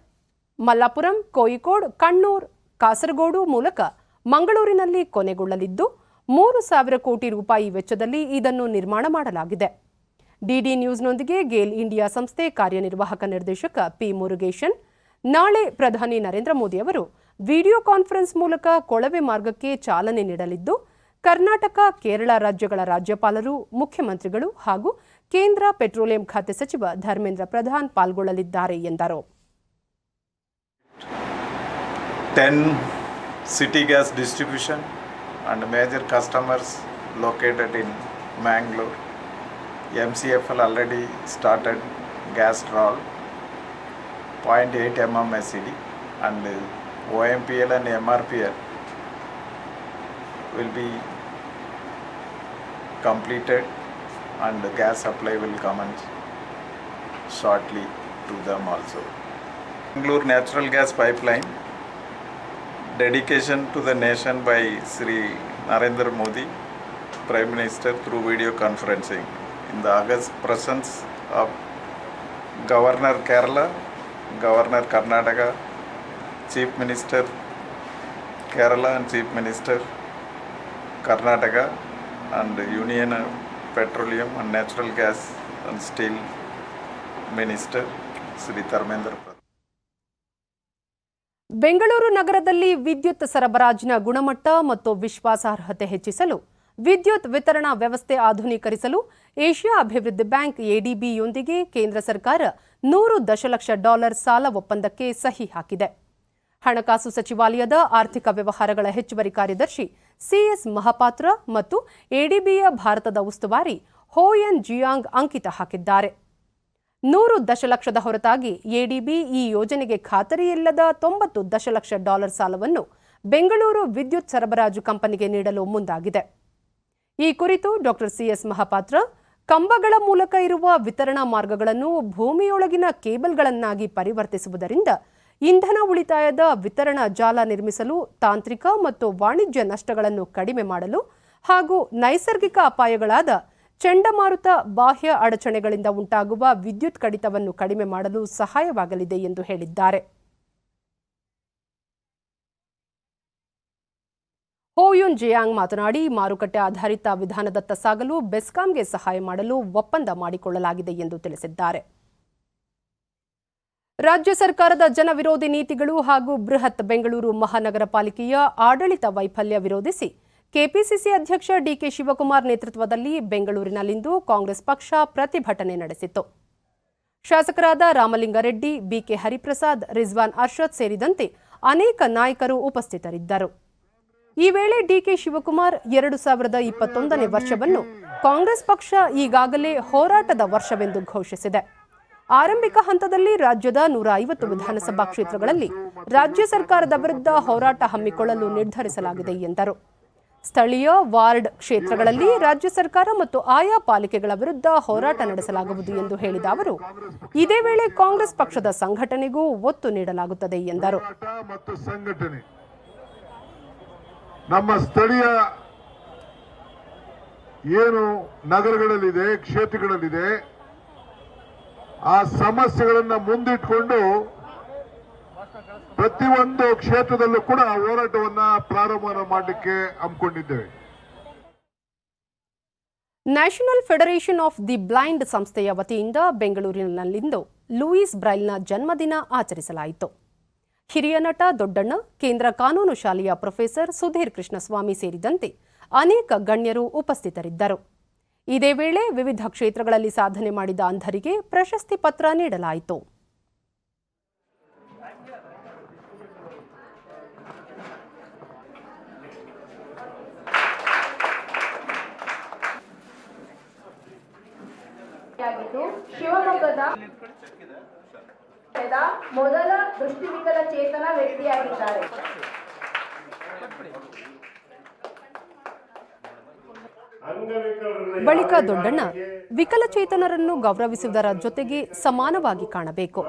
ಮಲ್ಲಾಪುರಂ, ಕೋಯಿಕೋಡ್, ಕಣ್ಣೂರ್, ಕಾಸರಗೋಡು ಮೂಲಕ ಮಂಗಳೂರಿನಲ್ಲಿ ಕೊನೆಗೊಳ್ಳಲಿದ್ದು 3,000 ಕೋಟಿ ರೂಪಾಯಿ ವೆಚ್ಚದಲ್ಲಿ ಇದನ್ನು ನಿರ್ಮಾಣ ಮಾಡಲಾಗಿದೆ. ಡಿಡಿ ನ್ಯೂಸ್ನೊಂದಿಗೆ ಗೇಲ್ ಇಂಡಿಯಾ ಸಂಸ್ಥೆ ಕಾರ್ಯನಿರ್ವಾಹಕ ನಿರ್ದೇಶಕ ಪಿ ಮುರುಗೇಶನ್ ನಾಳೆ ಪ್ರಧಾನಿ ನರೇಂದ್ರ ಮೋದಿ ಅವರು ವಿಡಿಯೋ ಕಾನ್ಫರೆನ್ಸ್ ಮೂಲಕ ಕೊಳವೆ ಮಾರ್ಗಕ್ಕೆ ಚಾಲನೆ ನೀಡಲಿದ್ದು, ಕರ್ನಾಟಕ, ಕೇರಳ ರಾಜ್ಯಗಳ ರಾಜ್ಯಪಾಲರು, ಮುಖ್ಯಮಂತ್ರಿಗಳು ಹಾಗೂ ಕೇಂದ್ರ ಪೆಟ್ರೋಲಿಯಂ ಖಾತೆ ಸಚಿವ ಧರ್ಮೇಂದ್ರ ಪ್ರಧಾನ್ ಪಾಲ್ಗೊಳ್ಳಲಿದ್ದಾರೆ ಎಂದರು. 10 city gas distribution and major customers located in Mangalore. MCFL already started gas roll 0.8 mmSCD and OMPL and MRPL will be completed and the gas supply will commence shortly to them also. Mangalore natural gas pipeline dedication to the nation by Sri Narendra Modi, Prime Minister, through video conferencing in the August presence of Governor Kerala, Governor Karnataka, Chief Minister Kerala and Chief Minister Karnataka and Union Petroleum and Natural Gas and Steel Minister Sri Dharmendra Pradhan. Bengaluru ನಗರದಲ್ಲಿ ವಿದ್ಯುತ್ ಸರಬರಾಜಿನ ಗುಣಮಟ್ಟ ಮತ್ತು ವಿಶ್ವಾಸಾರ್ಹತೆ ಹೆಚ್ಚಿಸಲು ವಿದ್ಯುತ್ ವಿತರಣಾ ವ್ಯವಸ್ಥೆ ಆಧುನೀಕರಿಸಲು Asia ಅಭಿವೃದ್ಧಿ ಬ್ಯಾಂಕ್ ಎಡಿಬಿಯೊಂದಿಗೆ ಕೇಂದ್ರ ಸರ್ಕಾರ $100 ದಶಲಕ್ಷ ಸಾಲ ಒಪ್ಪಂದಕ್ಕೆ ಸಹಿ ಹಾಕಿದೆ. ಹಣಕಾಸು ಸಚಿವಾಲಯದ ಆರ್ಥಿಕ ವ್ಯವಹಾರಗಳ ಹೆಚ್ಚುವರಿ ಕಾರ್ಯದರ್ಶಿ ಸಿಎಸ್ ಮಹಾಪಾತ್ರ ಮತ್ತು ಎಡಿಬಿಯ ಭಾರತದ ಉಸ್ತುವಾರಿ ಹೋಯನ್ ಜಿಯಾಂಗ್ ಅಂಕಿತ ಹಾಕಿದ್ದಾರೆ. $100 ದಶಲಕ್ಷದ ಹೊರತಾಗಿ ಎಡಿಬಿ ಈ ಯೋಜನೆಗೆ ಖಾತರಿಯಿಲ್ಲದ $90 ದಶಲಕ್ಷ ಸಾಲವನ್ನು ಬೆಂಗಳೂರು ವಿದ್ಯುತ್ ಸರಬರಾಜು ಕಂಪನಿಗೆ ನೀಡಲು ಮುಂದಾಗಿದೆ. ಈ ಕುರಿತು ಡಾಕ್ಟರ್ ಸಿಎಸ್ ಮಹಾಪಾತ್ರ, ಕಂಬಗಳ ಮೂಲಕ ಇರುವ ವಿತರಣಾ ಮಾರ್ಗಗಳನ್ನು ಭೂಮಿಯೊಳಗಿನ ಕೇಬಲ್ಗಳನ್ನಾಗಿ ಪರಿವರ್ತಿಸುವುದರಿಂದ ಇಂಧನ ಉಳಿತಾಯದ ವಿತರಣಾ ಜಾಲ ನಿರ್ಮಿಸಲು, ತಾಂತ್ರಿಕ ಮತ್ತು ವಾಣಿಜ್ಯ ನಷ್ಟಗಳನ್ನು ಕಡಿಮೆ ಮಾಡಲು ಹಾಗೂ ನೈಸರ್ಗಿಕ ಅಪಾಯಗಳಾದ ಚಂಡಮಾರುತ, ಬಾಹ್ಯ ಅಡಚಣೆಗಳಿಂದ ಉಂಟಾಗುವ ವಿದ್ಯುತ್ ಕಡಿತವನ್ನು ಕಡಿಮೆ ಮಾಡಲು ಸಹಾಯವಾಗಲಿದೆ ಎಂದು ಹೇಳಿದ್ದಾರೆ. ಹೋಯುನ್ ಜಿಯಾಂಗ್ ಮಾತನಾಡಿ, ಮಾರುಕಟ್ಟೆ ಆಧಾರಿತ ವಿಧಾನದತ್ತ ಸಾಗಲು ಬೆಸ್ಕಾಂಗೆ ಸಹಾಯ ಮಾಡಲು ಒಪ್ಪಂದ ಮಾಡಿಕೊಳ್ಳಲಾಗಿದೆ ಎಂದು ತಿಳಿಸಿದ್ದಾರೆ. ರಾಜ್ಯ ಸರ್ಕಾರದ ಜನವಿರೋಧಿ ನೀತಿಗಳು ಹಾಗೂ ಬೃಹತ್ ಬೆಂಗಳೂರು ಮಹಾನಗರ ಪಾಲಿಕೆಯ ಆಡಳಿತ ವೈಫಲ್ಯ ವಿರೋಧಿಸಿ ಕೆಪಿಸಿಸಿ ಅಧ್ಯಕ್ಷ ಡಿಕೆ ಶಿವಕುಮಾರ್ ನೇತೃತ್ವದಲ್ಲಿ ಬೆಂಗಳೂರಿನಲ್ಲಿಂದು ಕಾಂಗ್ರೆಸ್ ಪಕ್ಷ ಪ್ರತಿಭಟನೆ ನಡೆಸಿತು. ಶಾಸಕರಾದ ರಾಮಲಿಂಗಾರೆಡ್ಡಿ, ಬಿಕೆ ಹರಿಪ್ರಸಾದ್, ರಿಜ್ವಾನ್ ಅರ್ಷದ್ ಸೇರಿದಂತೆ ಅನೇಕ ನಾಯಕರು ಉಪಸ್ಥಿತರಿದ್ದರು. ಈ ವೇಳೆ ಡಿಕೆ ಶಿವಕುಮಾರ್ 2021ನೇ ವರ್ಷವನ್ನು ಕಾಂಗ್ರೆಸ್ ಪಕ್ಷ ಈಗಾಗಲೇ ಹೋರಾಟದ ವರ್ಷವೆಂದು ಘೋಷಿಸಿದೆ. ಆರಂಭಿಕ ಹಂತದಲ್ಲಿ ರಾಜ್ಯದ 150 ವಿಧಾನಸಭಾ ಕ್ಷೇತ್ರಗಳಲ್ಲಿ ರಾಜ್ಯ ಸರ್ಕಾರದ ವಿರುದ್ಧ ಹೋರಾಟ ಹಮ್ಮಿಕೊಳ್ಳಲು ನಿರ್ಧರಿಸಲಾಗಿದೆ ಎಂದರು. ಸ್ಥಳೀಯ ವಾರ್ಡ್ ಕ್ಷೇತ್ರಗಳಲ್ಲಿ ರಾಜ್ಯ ಸರ್ಕಾರ ಮತ್ತು ಆಯಾ ಪಾಲಿಕೆಗಳ ವಿರುದ್ಧ ಹೋರಾಟ ನಡೆಸಲಾಗುವುದು ಎಂದು ಹೇಳಿದ ಅವರು, ಇದೇ ವೇಳೆ ಕಾಂಗ್ರೆಸ್ ಪಕ್ಷದ ಸಂಘಟನೆಗೂ ಒತ್ತು ನೀಡಲಾಗುತ್ತದೆ ಎಂದರು. ನಮ್ಮ ಸ್ಥಳೀಯ ಏನು ನಗರಗಳಲ್ಲಿದೆ, ಕ್ಷೇತ್ರಗಳಲ್ಲಿದೆ, ಆ ಸಮಸ್ಯೆಗಳನ್ನು ಮುಂದಿಟ್ಟುಕೊಂಡು ಪ್ರತಿಯೊಂದು ಕ್ಷೇತ್ರದಲ್ಲೂ ಕೂಡ ಹೋರಾಟವನ್ನ ಪ್ರಾರಂಭ ಮಾಡಲಿಕ್ಕೆ ಹಮ್ಮಿಕೊಂಡಿದ್ದೇವೆ. National federation of the blind ಸಂಸ್ಥೆಯ ವತಿಯಿಂದ ಬೆಂಗಳೂರಿನಲ್ಲಿಂದು ಲೂಯಿಸ್ ಬ್ರೈಲ್ನ ಜನ್ಮದಿನ ಆಚರಿಸಲಾಯಿತು. ಹಿರಿಯ ನಟ ದೊಡ್ಡಣ್ಣ, ಕೇಂದ್ರ ಕಾನೂನು ಶಾಲೆಯ ಪ್ರೊಫೆಸರ್ ಸುಧೀರ್ ಕೃಷ್ಣಸ್ವಾಮಿ ಸೇರಿದಂತೆ ಅನೇಕ ಗಣ್ಯರು ಉಪಸ್ಥಿತರಿದ್ದರು. ಇದೇ ವೇಳೆ ವಿವಿಧ ಕ್ಷೇತ್ರಗಳಲ್ಲಿ ಸಾಧನೆ ಮಾಡಿದ ಅಂಧರಿಗೆ ಪ್ರಶಸ್ತಿ ಪತ್ರ ನೀಡಲಾಯಿತು. ಶಿವಮೊಗ್ಗದ ಮೊದಲ ದೃಷ್ಟಿವಿಕಲಚೇತನ ವ್ಯಕ್ತಿಯಾಗಿದ್ದಾರೆ. ಬಳಿಕ ದೊಡ್ಡಣ್ಣ ವಿಕಲಚೇತನರನ್ನು ಗೌರವಿಸುವುದರ ಜೊತೆಗೆ ಸಮಾನವಾಗಿ ಕಾಣಬೇಕು.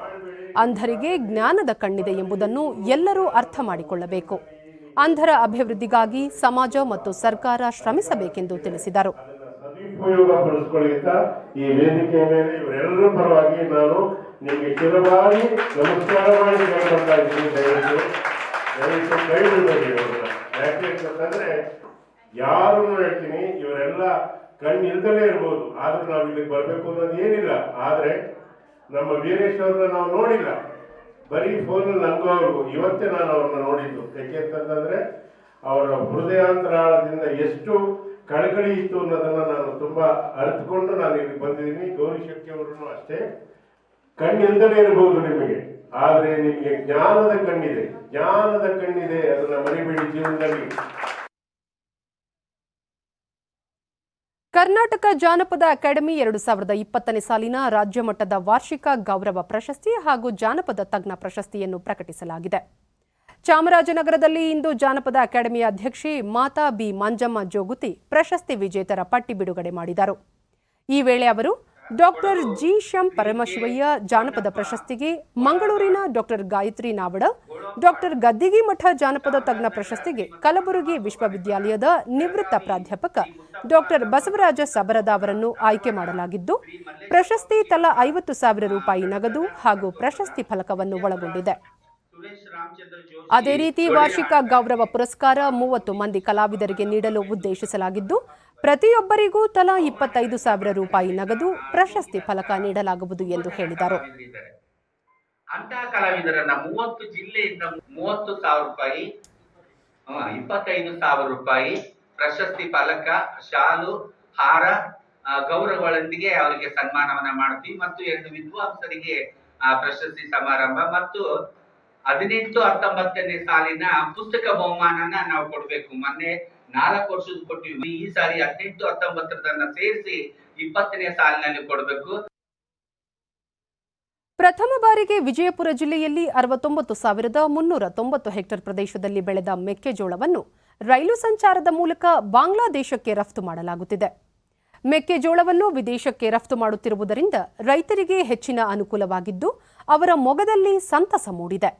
ಅಂಧರಿಗೆ ಜ್ಞಾನದ ಕಣ್ಣಿದೆ ಎಂಬುದನ್ನು ಎಲ್ಲರೂ ಅರ್ಥ ಮಾಡಿಕೊಳ್ಳಬೇಕು. ಅಂಧರ ಅಭಿವೃದ್ಧಿಗಾಗಿ ಸಮಾಜ ಮತ್ತು ಸರ್ಕಾರ ಶ್ರಮಿಸಬೇಕೆಂದು ತಿಳಿಸಿದರು. ಈ ವೇದಿಕೆಯ ಮೇಲೆ ಇವರೆಲ್ಲರ ಪರವಾಗಿ ನಾನು ನಿಮಗೆ ಚಿರವಾಗಿ ನಮಸ್ಕಾರ ಮಾಡಿ ಕೇಳ್ಕೊಳ್ತಾ ಇದ್ದೀನಿ. ದಯವಿಟ್ಟು ಕೈ ಬಿಡಬೇಡಿ ಇವ್ರನ್ನ. ಯಾಕೆ ಅಂತಂದ್ರೆ ಯಾರು ಹೇಳ್ತೀನಿ, ಇವರೆಲ್ಲ ಕಣ್ಣು ಇಲ್ದಲೇ ಇರ್ಬೋದು, ಆದ್ರೂ ನಾವು ಇಲ್ಲಿಗೆ ಬರ್ಬೇಕು ಅನ್ನೋದು ಏನಿಲ್ಲ. ಆದ್ರೆ ನಮ್ಮ ವೀರೇಶ್ ಅವ್ರನ್ನ ನಾವು ನೋಡಿಲ್ಲ, ಬರೀ ಫೋನ್ ನನಗೂ ಅವ್ರಿಗೂ ಇವತ್ತೇ ನಾನು ಅವ್ರನ್ನ ನೋಡಿದ್ದು. ಯಾಕೆ ಅಂತಂದ್ರೆ ಅವರ ಹೃದಯಾಂತರಾಳದಿಂದ ಎಷ್ಟು ಕಳಕಳಿ ಇತ್ತು ಅನ್ನೋದನ್ನ ನಾನು ತುಂಬಾ ಅರ್ಥಕೊಂಡು ನಾನು ಇಲ್ಲಿ ಬಂದಿದ್ದೀನಿ. ಗೌರಿ ಶೆಟ್ಟಿ ಅವರನ್ನು ಅಷ್ಟೇ, ಕಣ್ಣಿಲ್ದಲೇ ಇರಬಹುದು ನಿಮಗೆ, ಆದ್ರೆ ನಿಮಗೆ ಜ್ಞಾನದ ಕಣ್ಣಿದೆ, ಜ್ಞಾನದ ಕಣ್ಣಿದೆ, ಅದನ್ನ ಮರಿಬೇಡಿ ಜೀವನದಲ್ಲಿ. ಕರ್ನಾಟಕ ಜಾನಪದ ಅಕಾಡೆಮಿ 2020ನೇ ಸಾಲಿನ ರಾಜ್ಯ ಮಟ್ಟದ ವಾರ್ಷಿಕ ಗೌರವ ಪ್ರಶಸ್ತಿ ಹಾಗೂ ಜಾನಪದ ತಜ್ಞ ಪ್ರಶಸ್ತಿಯನ್ನು ಪ್ರಕಟಿಸಲಾಗಿದೆ. ಚಾಮರಾಜನಗರದಲ್ಲಿ ಇಂದು ಜಾನಪದ ಅಕಾಡೆಮಿಯ ಅಧ್ಯಕ್ಷೆ ಮಾತಾ ಬಿ ಮಂಜಮ್ಮ ಜೋಗುತಿ ಪ್ರಶಸ್ತಿ ವಿಜೇತರ ಪಟ್ಟಿ ಬಿಡುಗಡೆ ಮಾಡಿದರು. ಈ ವೇಳೆ ಅವರು ಡಾಕ್ಟರ್ ಜಿ ಶಂ ಪರಮಶಿವಯ್ಯ ಜಾನಪದ ಪ್ರಶಸ್ತಿಗೆ, ಮಂಗಳೂರಿನ ಡಾಕ್ಟರ್ ಗಾಯತ್ರಿ ನಾವಡ, ಡಾಕ್ಟರ್ ಗದ್ದಿಗಿ ಮಠ ಜಾನಪದ ತಜ್ಞ ಪ್ರಶಸ್ತಿಗೆ ಕಲಬುರಗಿ ವಿಶ್ವವಿದ್ಯಾಲಯದ ನಿವೃತ್ತ ಪ್ರಾಧ್ಯಾಪಕ ಡಾಕ್ಟರ್ ಬಸವರಾಜ ಸಬರದ ಅವರನ್ನು ಆಯ್ಕೆ ಮಾಡಲಾಗಿದ್ದು, ಪ್ರಶಸ್ತಿ ತಲಾ 50,000 ರೂಪಾಯಿ ನಗದು ಹಾಗೂ ಪ್ರಶಸ್ತಿ ಫಲಕವನ್ನು ಒಳಗೊಂಡಿದೆ. ಅದೇ ರೀತಿ ವಾರ್ಷಿಕ ಗೌರವ ಪುರಸ್ಕಾರ 30 ಮಂದಿ ಕಲಾವಿದರಿಗೆ ನೀಡಲು ಉದ್ದೇಶಿಸಲಾಗಿದ್ದು, ಪ್ರತಿಯೊಬ್ಬರಿಗೂ ತಲಾ 25,000 ರೂಪಾಯಿ ನಗದು ಪ್ರಶಸ್ತಿ ಫಲಕ ನೀಡಲಾಗುವುದು ಎಂದು ಹೇಳಿದರು. ಅಂತಹ ಕಲಾವಿದರನ್ನ 30 ಜಿಲ್ಲೆಯಿಂದ 30,000 ರೂಪಾಯಿ, 25,000 ರೂಪಾಯಿ ಪ್ರಶಸ್ತಿ ಫಲಕ, ಶಾಲು, ಹಾರ, ಗೌರವಗಳೊಂದಿಗೆ ಅವರಿಗೆ ಸನ್ಮಾನವನ್ನ ಮಾಡ್ತೀವಿ. ಮತ್ತು 2 ವಿದ್ವಾಂಸರಿಗೆ ಪ್ರಶಸ್ತಿ ಸಮಾರಂಭ ಮತ್ತು 18-19ನೇ ಸಾಲಿನ ಪುಸ್ತಕ ಬಹುಮಾನನ ನಾವು ಕೊಡ್ಬೇಕು. ಮೊನ್ನೆ 4 ವರ್ಷದ ಕೊಟ್ಟಿವಿ, ಈ ಸಾರಿ 18-19 ಸೇರಿಸಿ 20ನೇ ಸಾಲಿನಲ್ಲಿ ಕೊಡಬೇಕು. ಪ್ರಥಮ ಬಾರಿಗೆ ವಿಜಯಪುರ ಜಿಲ್ಲೆಯಲ್ಲಿ 69,390 ಹೆಕ್ಟೇರ್ ಪ್ರದೇಶದಲ್ಲಿ ಬೆಳೆದ ಮೆಕ್ಕೆಜೋಳವನ್ನು ರೈಲು ಸಂಚಾರದ ಮೂಲಕ ಬಾಂಗ್ಲಾದೇಶಕ್ಕೆ ರಫ್ತು ಮಾಡಲಾಗುತ್ತಿದೆ. ಮೆಕ್ಕೆಜೋಳವನ್ನು ವಿದೇಶಕ್ಕೆ ರಫ್ತು ಮಾಡುತ್ತಿರುವುದರಿಂದ ರೈತರಿಗೆ ಹೆಚ್ಚಿನ ಅನುಕೂಲವಾಗಿದ್ದು, ಅವರ ಮೊಗದಲ್ಲಿ ಸಂತಸ ಮೂಡಿದೆ.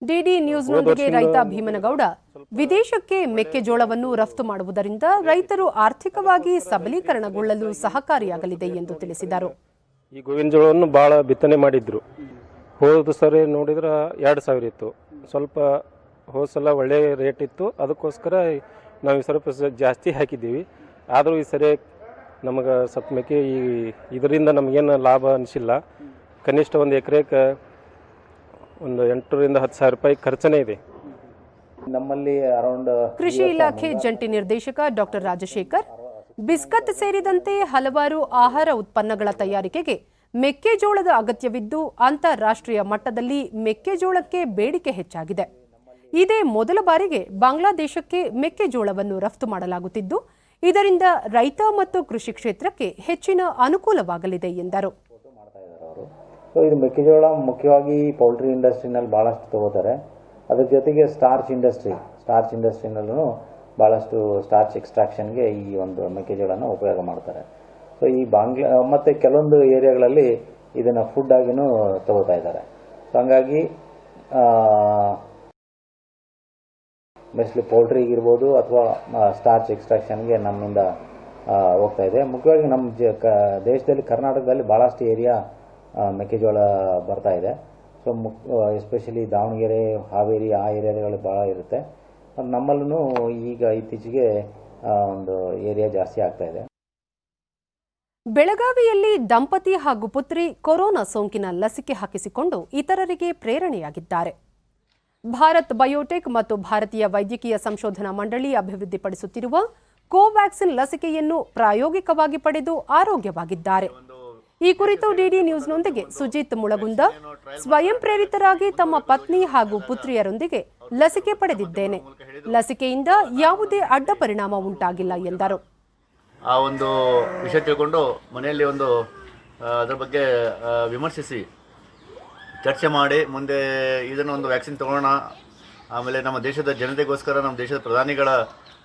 ಡಿಡಿ ನ್ಯೂಸ್ನೊಂದಿಗೆ ರೈತ ಭೀಮನಗೌಡ, ವಿದೇಶಕ್ಕೆ ಮೆಕ್ಕೆಜೋಳವನ್ನು ರಫ್ತು ಮಾಡುವುದರಿಂದ ರೈತರು ಆರ್ಥಿಕವಾಗಿ ಸಬಲೀಕರಣಗೊಳ್ಳಲು ಸಹಕಾರಿಯಾಗಲಿದೆ ಎಂದು ತಿಳಿಸಿದರು. ಈ ಗೋವಿನ ಜೋಳವನ್ನು ಭಾಳ ಬಿತ್ತನೆ ಮಾಡಿದ್ರು. ಹೋದ ಸರಿ ನೋಡಿದ್ರೆ 2,000 ಇತ್ತು. ಸ್ವಲ್ಪ ಹೋದ ಸಲ ಒಳ್ಳೆ ರೇಟ್ ಇತ್ತು, ಅದಕ್ಕೋಸ್ಕರ ನಾವು ಸ್ವಲ್ಪ ಜಾಸ್ತಿ ಹಾಕಿದ್ದೀವಿ. ಆದರೂ ಈ ಸರಿ ನಮಗೆ ಸ್ವಲ್ಪ ಮೆಕ್ಕೆ ಇದರಿಂದ ನಮಗೇನು ಲಾಭ ಅನಿಸಿಲ್ಲ. ಕನಿಷ್ಠ ಒಂದು ಎಕರೆಗೆ ಒಂದು 8,000 to 10,000 ರೂಪಾಯಿ ಖರ್ಚನೇ ಇದೆ. ನಮ್ಮಲ್ಲಿ ಅರೌಂಡ್ ಕೃಷಿ ಇಲಾಖೆ ಜಂಟಿ ನಿರ್ದೇಶಕ ಡಾಕ್ಟರ್ ರಾಜಶೇಖರ್, ಬಿಸ್ಕತ್ ಸೇರಿದಂತೆ ಹಲವಾರು ಆಹಾರ ಉತ್ಪನ್ನಗಳ ತಯಾರಿಕೆಗೆ ಮೆಕ್ಕೆಜೋಳದ ಅಗತ್ಯವಿದ್ದು, ಅಂತಾರಾಷ್ಟ್ರೀಯ ಮಟ್ಟದಲ್ಲಿ ಮೆಕ್ಕೆಜೋಳಕ್ಕೆ ಬೇಡಿಕೆ ಹೆಚ್ಚಾಗಿದೆ. ಇದೇ ಮೊದಲ ಬಾರಿಗೆ ಬಾಂಗ್ಲಾದೇಶಕ್ಕೆ ಮೆಕ್ಕೆಜೋಳವನ್ನು ರಫ್ತು ಮಾಡಲಾಗುತ್ತಿದ್ದು, ಇದರಿಂದ ರೈತ ಮತ್ತು ಕೃಷಿ ಕ್ಷೇತ್ರಕ್ಕೆ ಹೆಚ್ಚಿನ ಅನುಕೂಲವಾಗಲಿದೆ ಎಂದರು. ಇದು ಮೆಕ್ಕೆಜೋಳ ಮುಖ್ಯವಾಗಿ ಪೌಲ್ಟ್ರಿ ಇಂಡಸ್ಟ್ರಿನಲ್ಲಿ ಭಾಳಷ್ಟು ತಗೋತಾರೆ. ಅದ್ರ ಜೊತೆಗೆ ಸ್ಟಾರ್ಚ್ ಇಂಡಸ್ಟ್ರಿನಲ್ಲೂ ಭಾಳಷ್ಟು ಸ್ಟಾರ್ಚ್ ಎಕ್ಸ್ಟ್ರಾಕ್ಷನ್ಗೆ ಈ ಒಂದು ಮೆಕ್ಕೆಜೋಳನ ಉಪಯೋಗ ಮಾಡ್ತಾರೆ. ಸೊ ಈ ಮತ್ತು ಕೆಲವೊಂದು ಏರಿಯಾಗಳಲ್ಲಿ ಇದನ್ನು ಫುಡ್ ಆಗಿನೂ ತಗೋತಾ ಇದ್ದಾರೆ. ಸೊ ಹಂಗಾಗಿ ಮೆಸ್ಲಿ ಪೌಲ್ಟ್ರಿಗಿರ್ಬೋದು ಅಥವಾ ಸ್ಟಾರ್ಚ್ ಎಕ್ಸ್ಟ್ರಾಕ್ಷನ್ಗೆ ನಮ್ಮಿಂದ ಹೋಗ್ತಾ ಇದೆ. ಮುಖ್ಯವಾಗಿ ನಮ್ಮ ದೇಶದಲ್ಲಿ ಕರ್ನಾಟಕದಲ್ಲಿ ಭಾಳಷ್ಟು ಏರಿಯಾ ಮೆಕ್ಕೆಜೋಳ ಬರ್ತಾ ಇದೆ. ಸೊ ಎಸ್ಪೆಷಲಿ ದಾವಣಗೆರೆ, ಹಾವೇರಿ ಆ ಏರಿಯಾಗಳು ಭಾಳ ಇರುತ್ತೆ. ನಮ್ಮಲ್ಲೂ ಈಗ ಇತ್ತೀಚೆಗೆ ಒಂದು ಏರಿಯಾ ಜಾಸ್ತಿ ಆಗ್ತಾ ಇದೆ. ಬೆಳಗಾವಿಯಲ್ಲಿ ದಂಪತಿ ಹಾಗೂ ಪುತ್ರಿ ಕೊರೋನಾ ಸೋಂಕಿನ ಲಸಿಕೆ ಹಾಕಿಸಿಕೊಂಡು ಇತರರಿಗೆ ಪ್ರೇರಣೆಯಾಗಿದ್ದಾರೆ. ಭಾರತ್ ಬಯೋಟೆಕ್ ಮತ್ತು ಭಾರತೀಯ ವೈದ್ಯಕೀಯ ಸಂಶೋಧನಾ ಮಂಡಳಿ ಅಭಿವೃದ್ಧಿಪಡಿಸುತ್ತಿರುವ ಕೋವ್ಯಾಕ್ಸಿನ್ ಲಸಿಕೆಯನ್ನು ಪ್ರಾಯೋಗಿಕವಾಗಿ ಪಡೆದು ಆರೋಗ್ಯವಾಗಿದ್ದಾರೆ. ಈ ಕುರಿತು ಡಿಡಿ ನ್ಯೂಸ್ನೊಂದಿಗೆ ಸುಜಿತ್ ಮುಳಗುಂದ, ಸ್ವಯಂ ಪ್ರೇರಿತರಾಗಿ ತಮ್ಮ ಪತ್ನಿ ಹಾಗೂ ಪುತ್ರಿಯರೊಂದಿಗೆ ಲಸಿಕೆ ಪಡೆದಿದ್ದೇನೆ. ಲಸಿಕೆಯಿಂದ ಯಾವುದೇ ಅಡ್ಡ ಪರಿಣಾಮ ಉಂಟಾಗಿಲ್ಲ ಎಂದರು. ಆ ಒಂದು ವಿಷಯ ತಿಳ್ಕೊಂಡು ಮನೆಯಲ್ಲಿ ಅದರ ಬಗ್ಗೆ ವಿಮರ್ಶಿಸಿ ಚರ್ಚೆ ಮಾಡಿ ಮುಂದೆ ಇದನ್ನೊಂದು ವ್ಯಾಕ್ಸಿನ್ ತಗೊಳ್ಳೋಣ, ಆಮೇಲೆ ನಮ್ಮ ದೇಶದ ಜನತೆಗೋಸ್ಕರ, ನಮ್ಮ ದೇಶದ ಪ್ರಧಾನಿಗಳ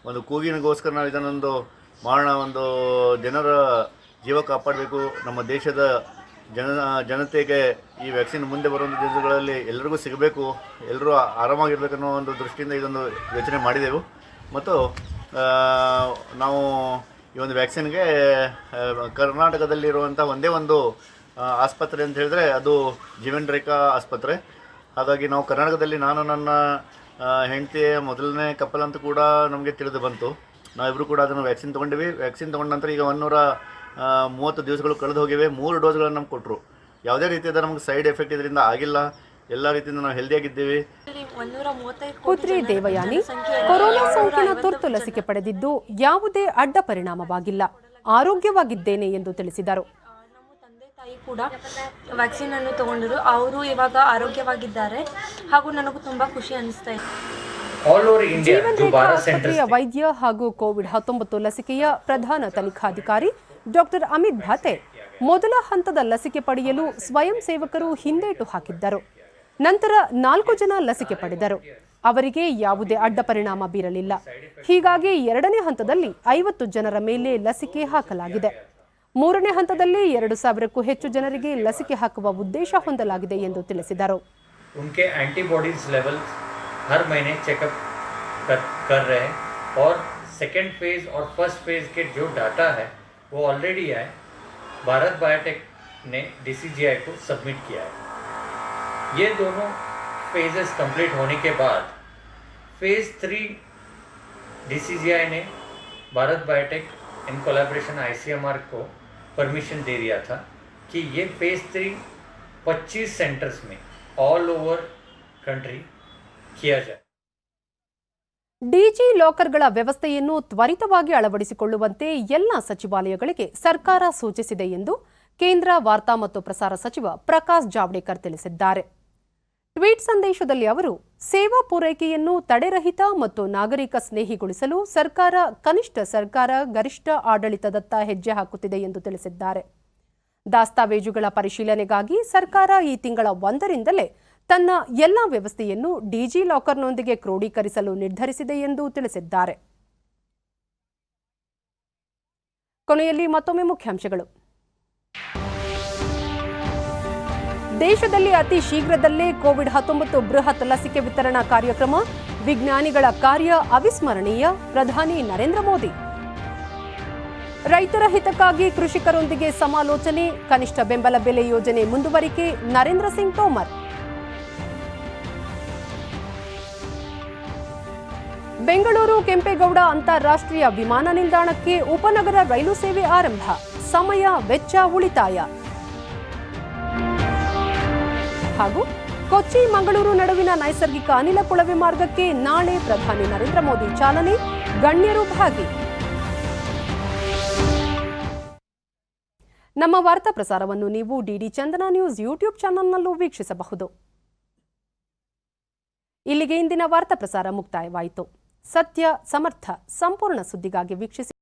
ಒಂದು ಕೂಗಿನಿಗೋಸ್ಕರ ನಾವು ಇದನ್ನೊಂದು ಮಾಡೋಣ, ಒಂದು ಜನರ ಜೀವ ಕಾಪಾಡಬೇಕು, ನಮ್ಮ ದೇಶದ ಜನತೆಗೆ ಈ ವ್ಯಾಕ್ಸಿನ್ ಮುಂದೆ ಬರುವಂಥ ದಿವಸಗಳಲ್ಲಿ ಎಲ್ಲರಿಗೂ ಸಿಗಬೇಕು, ಎಲ್ಲರೂ ಆರಾಮಾಗಿರ್ಬೇಕು ಅನ್ನೋ ಒಂದು ದೃಷ್ಟಿಯಿಂದ ಇದೊಂದು ಯೋಚನೆ ಮಾಡಿದೆವು. ಮತ್ತು ನಾವು ಈ ಒಂದು ವ್ಯಾಕ್ಸಿನ್ಗೆ ಕರ್ನಾಟಕದಲ್ಲಿರುವಂಥ ಒಂದೇ ಒಂದು ಆಸ್ಪತ್ರೆ ಅಂತ ಹೇಳಿದ್ರೆ ಅದು ಜೀವನ್ ರೇಖಾ ಆಸ್ಪತ್ರೆ. ಹಾಗಾಗಿ ನಾವು ಕರ್ನಾಟಕದಲ್ಲಿ ನಾನು ನನ್ನ ಹೆಂಡತಿಯ ಮೊದಲನೇ ಕಪಲ್ ಅಂತ ಕೂಡ ನಮಗೆ ತಿಳಿದು ಬಂತು. ನಾವಿಬ್ಬರು ಕೂಡ ಅದನ್ನು ವ್ಯಾಕ್ಸಿನ್ ತೊಗೊಂಡಿವಿ. ವ್ಯಾಕ್ಸಿನ್ ತೊಗೊಂಡ ನಂತರ ಈಗ 130 ದಿವಸಗಳು ಕಳೆದು ಹೋಗಿವೆ. 3 ಡೋಸ್ಗಳನ್ನು ನಮ್ಗೆ ಕೊಟ್ಟರು. ಯಾವುದೇ ರೀತಿಯಾದ ನಮಗೆ ಸೈಡ್ ಎಫೆಕ್ಟ್ ಇದರಿಂದ ಆಗಿಲ್ಲ. ಎಲ್ಲ ರೀತಿಯಿಂದ ನಾವು ಹೆಲ್ದಿಯಾಗಿದ್ದೀವಿ. ಪುತ್ರಿ ದೇವಯಾನಿ ಕೊರೋನಾ ಸೋಂಕಿನ ತುರ್ತು ಲಸಿಕೆ ಪಡೆದಿದ್ದು ಯಾವುದೇ ಅಡ್ಡ ಪರಿಣಾಮವಾಗಿಲ್ಲ, ಆರೋಗ್ಯವಾಗಿದ್ದೇನೆ ಎಂದು ತಿಳಿಸಿದರು. ತಾಯಿ ಕೂಡ ವ್ಯಾಕ್ಸಿನ್ ಅನ್ನು ತಗೊಂಡರು, ಅವರು ಇವಾಗ ಆರೋಗ್ಯವಾಗಿದ್ದಾರೆ ಹಾಗೂ ನನಗೂ ತುಂಬಾ ಖುಷಿ ಅನಿಸ್ತಾ ಇದೆ. ಜೀವನ್ ರೇಖಾ ಆಸ್ಪತ್ರೆಯ ವೈದ್ಯ ಹಾಗೂ ಕೋವಿಡ್-19 ಲಸಿಕೆಯ ಪ್ರಧಾನ ತನಿಖಾಧಿಕಾರಿ ಡಾಕ್ಟರ್ ಅಮಿತ್ ಭಾತೆ ಮೊದಲ ಹಂತದ ಲಸಿಕೆ ಪಡೆಯಲು ಸ್ವಯಂ ಸೇವಕರು ಹಿಂದೇಟು ಹಾಕಿದ್ದರು. ನಂತರ 4 ಜನ ಲಸಿಕೆ ಪಡೆದರು. ಅವರಿಗೆ ಯಾವುದೇ ಅಡ್ಡ ಪರಿಣಾಮ ಬೀರಲಿಲ್ಲ. ಹೀಗಾಗಿ 2ನೇ ಹಂತದಲ್ಲಿ 50 ಜನರ ಮೇಲೆ ಲಸಿಕೆ ಹಾಕಲಾಗಿದೆ. 3ನೇ ಹಂತದಲ್ಲಿ 2000ಕ್ಕೂ ಹೆಚ್ಚು ಜನರಿಗೆ ಲಸಿಕೆ ಹಾಕುವ ಉದ್ದೇಶ ಹೊಂದಲಾಗಿದೆ ಎಂದು ತಿಳಿಸಿದರು. उनके एंटीबॉडीज लेवल हर महीने चेकअप कर रहे हैं और सेकेंड फेज और फर्स्ट फेज के जो डाटा है वो ऑलरेडी है, भारत बायोटेक ने DCGI को सबमिट किया है. ये दोनों फेजेस कंप्लीट होने के बाद फेज 3 DCGI ने Bharat biotech in collaboration ICMR को परमिशन दे दिया था कि ये फेज 3 25 सेंटर्स में ऑल ओवर कंट्री किया जाए. ಡಿಜಿ ಲಾಕರ್ಗಳ ವ್ಯವಸ್ಥೆಯನ್ನು ತ್ವರಿತವಾಗಿ ಅಳವಡಿಸಿಕೊಳ್ಳುವಂತೆ ಎಲ್ಲ ಸಚಿವಾಲಯಗಳಿಗೆ ಸರ್ಕಾರ ಸೂಚಿಸಿದೆ ಎಂದು ಕೇಂದ್ರ ವಾರ್ತಾ ಮತ್ತು ಪ್ರಸಾರ ಸಚಿವ ಪ್ರಕಾಶ್ ಜಾವಡೇಕರ್ ತಿಳಿಸಿದ್ದಾರೆ. ಟ್ವೀಟ್ ಸಂದೇಶದಲ್ಲಿ ಅವರು ಸೇವಾ ಪೂರೈಕೆಯನ್ನು ತಡೆರಹಿತ ಮತ್ತು ನಾಗರಿಕ ಸ್ನೇಹಿಗೊಳಿಸಲು ಸರ್ಕಾರ ಕನಿಷ್ಠ ಸರ್ಕಾರ ಗರಿಷ್ಠ ಆಡಳಿತದತ್ತ ಹೆಜ್ಜೆ ಹಾಕುತ್ತಿದೆ ಎಂದು ತಿಳಿಸಿದ್ದಾರೆ. ದಾಸ್ತಾವೇಜುಗಳ ಪರಿಶೀಲನೆಗಾಗಿ ಸರ್ಕಾರ ಈ ತಿಂಗಳ 1ರಿಂದಲೇ ತನ್ನ ಎಲ್ಲಾ ವ್ಯವಸ್ಥೆಯನ್ನು ಡಿಜಿ ಲಾಕರ್ನೊಂದಿಗೆ ಕ್ರೋಢೀಕರಿಸಲು ನಿರ್ಧರಿಸಿದೆ ಎಂದು ತಿಳಿಸಿದ್ದಾರೆ. ಕೊನೆಯಲ್ಲಿ ಮತ್ತೊಮ್ಮೆ ಮುಖ್ಯಾಂಶಗಳು. ದೇಶದಲ್ಲಿ ಅತಿ ಶೀಘ್ರದಲ್ಲೇ ಕೋವಿಡ್-19 ಬೃಹತ್ ಲಸಿಕೆ ವಿತರಣಾ ಕಾರ್ಯಕ್ರಮ, ವಿಜ್ಞಾನಿಗಳ ಕಾರ್ಯ ಅವಿಸ್ಮರಣೀಯ, ಪ್ರಧಾನಿ ನರೇಂದ್ರ ಮೋದಿ. ರೈತರ ಹಿತಕ್ಕಾಗಿ ಕೃಷಿಕರೊಂದಿಗೆ ಸಮಾಲೋಚನೆ, ಕನಿಷ್ಠ ಬೆಂಬಲ ಬೆಲೆ ಯೋಜನೆ ಮುಂದುವರಿಕೆ, ನರೇಂದ್ರ ಸಿಂಗ್ ತೋಮರ್. ಬೆಂಗಳೂರು ಕೆಂಪೇಗೌಡ ಅಂತಾರಾಷ್ಟ್ರೀಯ ವಿಮಾನ ನಿಲ್ದಾಣಕ್ಕೆ ಉಪನಗರ ರೈಲು ಸೇವೆ ಆರಂಭ, ಸಮಯ ವೆಚ್ಚ ಉಳಿತಾಯ. ಹಾಗೂ ಕೊಚ್ಚಿ ಮಂಗಳೂರು ನಡುವಿನ ನೈಸರ್ಗಿಕ ಅನಿಲ ಕೊಳವೆ ಮಾರ್ಗಕ್ಕೆ ನಾಳೆ ಪ್ರಧಾನಿ ನರೇಂದ್ರ ಮೋದಿ ಚಾಲನೆ, ಗಣ್ಯರು ಭಾಗಿ. ನಮ್ಮ ವಾರ್ತಾ ಪ್ರಸಾರವನ್ನು ನೀವು ಡಿಡಿ ಚಂದನ ನ್ಯೂಸ್ ಯೂಟ್ಯೂಬ್ ಚಾನೆಲ್ನಲ್ಲೂ ವೀಕ್ಷಿಸಬಹುದು. ಇಲ್ಲಿಗೆ ಇಂದಿನ ವಾರ್ತಾ ಪ್ರಸಾರ ಮುಕ್ತಾಯವಾಯಿತು. ಸತ್ಯ, ಸಮರ್ಥ, ಸಂಪೂರ್ಣ ಸುದ್ದಿಗಾಗಿ ವೀಕ್ಷಿಸಿ.